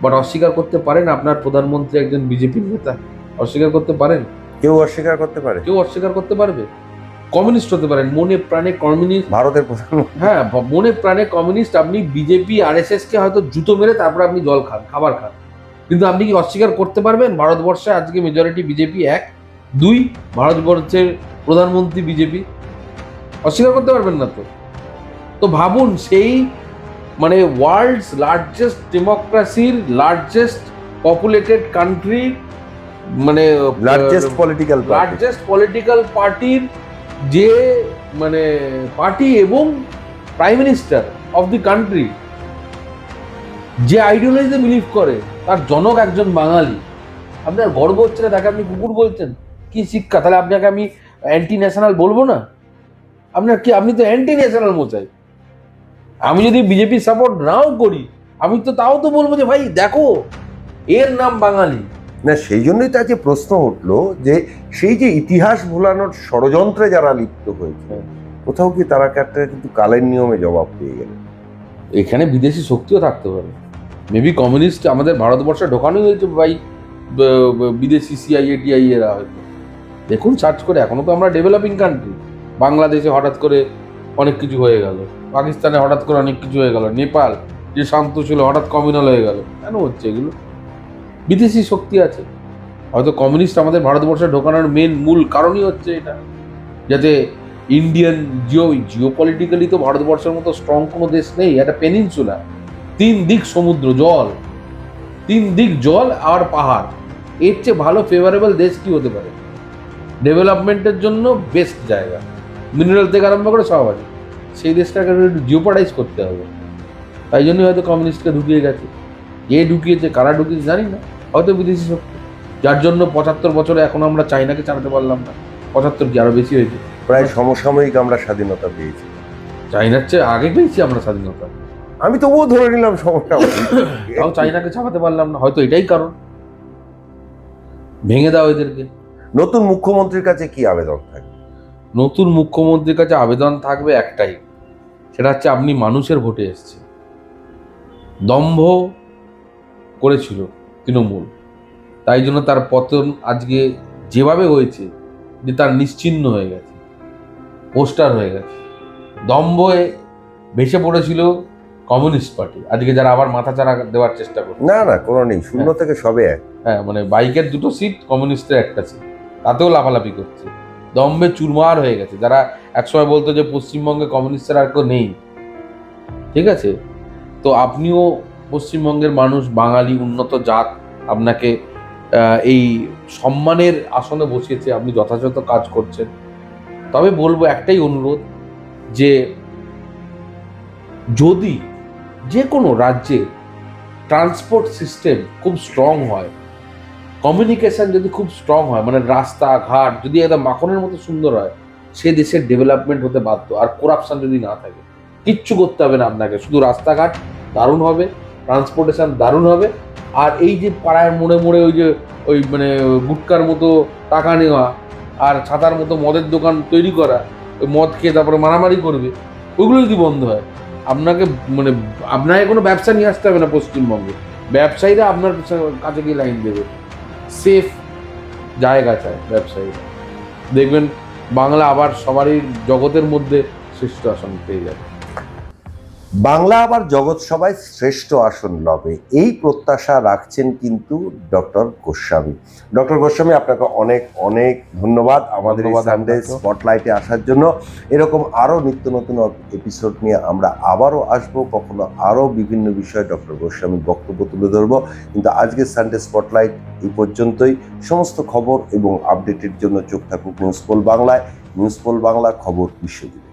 বাট অস্বীকার করতে পারেন আপনার প্রধানমন্ত্রী একজন বিজেপির নেতা? অস্বীকার করতে পারেন? কেউ অস্বীকার করতে পারে? কেউ অস্বীকার করতে পারবে? কমিউনিস্ট হতে পারেন, মনে প্রাণে কমিউনিস্ট, ভারতের প্রধানমন্ত্রী। হ্যাঁ, মনে প্রাণে কমিউনিস্ট। আপনি বিজেপি RSS কে হয়তো জুতো মেরে তারপর আপনি জল খান, খাবার খান, কিন্তু আপনি কি অস্বীকার করতে পারবেন ভারতবর্ষে আজকে মেজরিটি বিজেপি? 1, 2, ভারতবর্ষের প্রধানমন্ত্রী বিজেপি? অস্বীকার করতে পারবেন না তো। তো ভাবুন, সেই মানে ওয়ার্ল্ডস লার্জেস্ট ডেমোক্রেসির, লার্জেস্ট পপুলেটেড কান্ট্রি, মানে largest political party, largest political পার্টির যে মানে পার্টি এবং prime minister of the country যে আইডিওলজিতে বিলিভ করে, তার জনক একজন বাঙালি। আপনার গর্ব হচ্ছে না? তাকে আপনি কুকুর বলছেন? কি শিক্ষা? তাহলে আপনাকে আমি অ্যান্টি ন্যাশনাল বলবো না? আপনার কি, আপনি তো অ্যান্টি ন্যাশনাল মোচাই। আমি যদি বিজেপি সাপোর্ট নাও করি, আমি তো তাও তো বলবো যে ভাই দেখো, এর নাম বাঙালি। না, সেই জন্যই তো আজকে প্রশ্ন উঠলো যে সেই যে ইতিহাস ভোলানোর ষড়যন্ত্রে যারা লিপ্ত হয়েছে, কোথাও কি তারা একটা কিন্তু কালের নিয়মে জবাব পেয়ে গেল। এখানে বিদেশি শক্তিও থাকতে পারে, মেবি কমিউনিস্ট আমাদের ভারতবর্ষে ঢোকানোই হয়েছে ভাই, বিদেশি CIA TI এরা হয়তো। দেখুন সার্চ করে, এখনো তো আমরা ডেভেলপিং কান্ট্রি। বাংলাদেশে হঠাৎ করে অনেক কিছু হয়ে গেল, পাকিস্তানে হঠাৎ করে অনেক কিছু হয়ে গেল, নেপাল যে শান্ত ছিল হঠাৎ কমিউনাল হয়ে গেল। কেন হচ্ছে এগুলো? বিদেশি শক্তি আছে। হয়তো কমিউনিস্ট আমাদের ভারতবর্ষে ঢোকানোর মূল কারণই হচ্ছে এটা, যাতে ইন্ডিয়ান জিওপলিটিক্যালি তো ভারতবর্ষের মতো স্ট্রং কোনো দেশ নেই। একটা পেনিনসুলা, 3 দিক সমুদ্র, জল, 3 দিক জল আর পাহাড়। এর চেয়ে ভালো ফেভারেবল দেশ কি হতে পারে? ডেভেলপমেন্টের জন্য বেস্ট জায়গা, মিনারেল থেকে আরম্ভ করে সব আছে। সেই দেশটাকে একটু জিওপারাইজ করতে হবে। তাই জন্যই হয়তো কমিউনিস্টকে ঢুকিয়ে গেছে। কে ঢুকিয়েছে, কারা ঢুকিয়েছে জানি না, হয়তো বিদেশি শক্তি। যার জন্য 75 বছরে এখন আমরা চাইনাকে চালাতে পারলাম না। 75 কি আরো বেশি হয়েছে। প্রায় সমসাময়িক আমরা স্বাধীনতা পেয়েছি। চাইনার চেয়ে আগে পেয়েছি আমরা স্বাধীনতা। আমি তবুও ধরে নিলাম সমসাময়িক। তাও চাইনাকে চালাতে পারলাম না, হয়তো এটাই কারণ। ভেঙে দাও এদেরকে। নতুন মুখ্যমন্ত্রীর কাছে কি আবেদন থাকবে? নতুন মুখ্যমন্ত্রীর কাছে আবেদন থাকবে একটাই, সেটা হচ্ছে আপনি মানুষের ভোটে এসেছেন। দম্ভ করেছিল তৃণমূল, তাই জন্য তার পতন আজকে যেভাবে হয়েছে, যে তার নিশ্চিহ্ন হয়ে গেছে, পোস্টার হয়ে গেছে। দম্ভে ভেসে পড়েছিল কমিউনিস্ট পার্টি, আজকে যারা আবার মাথাচাড়া দেওয়ার চেষ্টা করছে। না না, কোনো নেই, শূন্য থেকে সবে এক। হ্যাঁ, মানে বাইকের 2টো সিট, কমিউনিস্টের 1টা সিট, তাতেও লাফালাফি করছে। দম্ভে চুরমার হয়ে গেছে। যারা একসময় বলতো যে পশ্চিমবঙ্গে কমিউনিস্টের আর কেউ নেই, ঠিক আছে, তো আপনিও পশ্চিমবঙ্গের মানুষ, বাঙালি, উন্নত জাত, আপনাকে এই সম্মানের আসনে বসিয়েছে, আপনি যথাযথ কাজ করছেন। তবে বলবো একটাই অনুরোধ, যে যদি যে কোনো রাজ্যে ট্রান্সপোর্ট সিস্টেম খুব স্ট্রং হয়, কমিউনিকেশন যদি খুব স্ট্রং হয়, মানে রাস্তাঘাট যদি একদম মাখনের মতো সুন্দর হয়, সে দেশের ডেভেলপমেন্ট হতে বাধ্য। আর করাপশন যদি না থাকে, কিচ্ছু করতে হবে না আপনাকে, শুধু রাস্তাঘাট দারুণ হবে, ট্রান্সপোর্টেশন দারুণ হবে। আর এই যে পাড়ায় মোড়ে মোড়ে ওই মানে গুটকার মতো টাকা নেওয়া, আর ছাতার মতো মদের দোকান তৈরি করা, ওই মদ খেয়ে তারপরে মারামারি করবে, ওইগুলো যদি বন্ধ হয়, আপনাকে মানে আপনাকে কোনো ব্যবসা নিয়ে আসতে হবে না পশ্চিমবঙ্গে। ব্যবসায়ীরা আপনার কাছে গিয়ে লাইন দেবে। সেফ জায়গা চায় ব্যবসায়ীরা, দেখবেন বাংলা আবার সবারই জগতের মধ্যে শ্রেষ্ঠ আসন পেয়ে যাবে। বাংলা আবার জগৎ সভায় শ্রেষ্ঠ আসন লবে, এই প্রত্যাশা রাখছেন কিন্তু ডক্টর গোস্বামী। ডক্টর গোস্বামী, আপনাকে অনেক অনেক ধন্যবাদ আমাদের এই সানডে স্পটলাইটে আসার জন্য। এরকম আরও নিত্য নতুন এপিসোড নিয়ে আমরা আবারও আসবো, কখনো আরও বিভিন্ন বিষয়ে ডক্টর গোস্বামীর বক্তব্য তুলে ধরবো। কিন্তু আজকে সানডে স্পটলাইট এই পর্যন্তই। সমস্ত খবর এবং আপডেটের জন্য চোখ থাকুক নিউজ পোল বাংলায়। নিউজ পোল বাংলা, খবর বিশ্বজিৎ।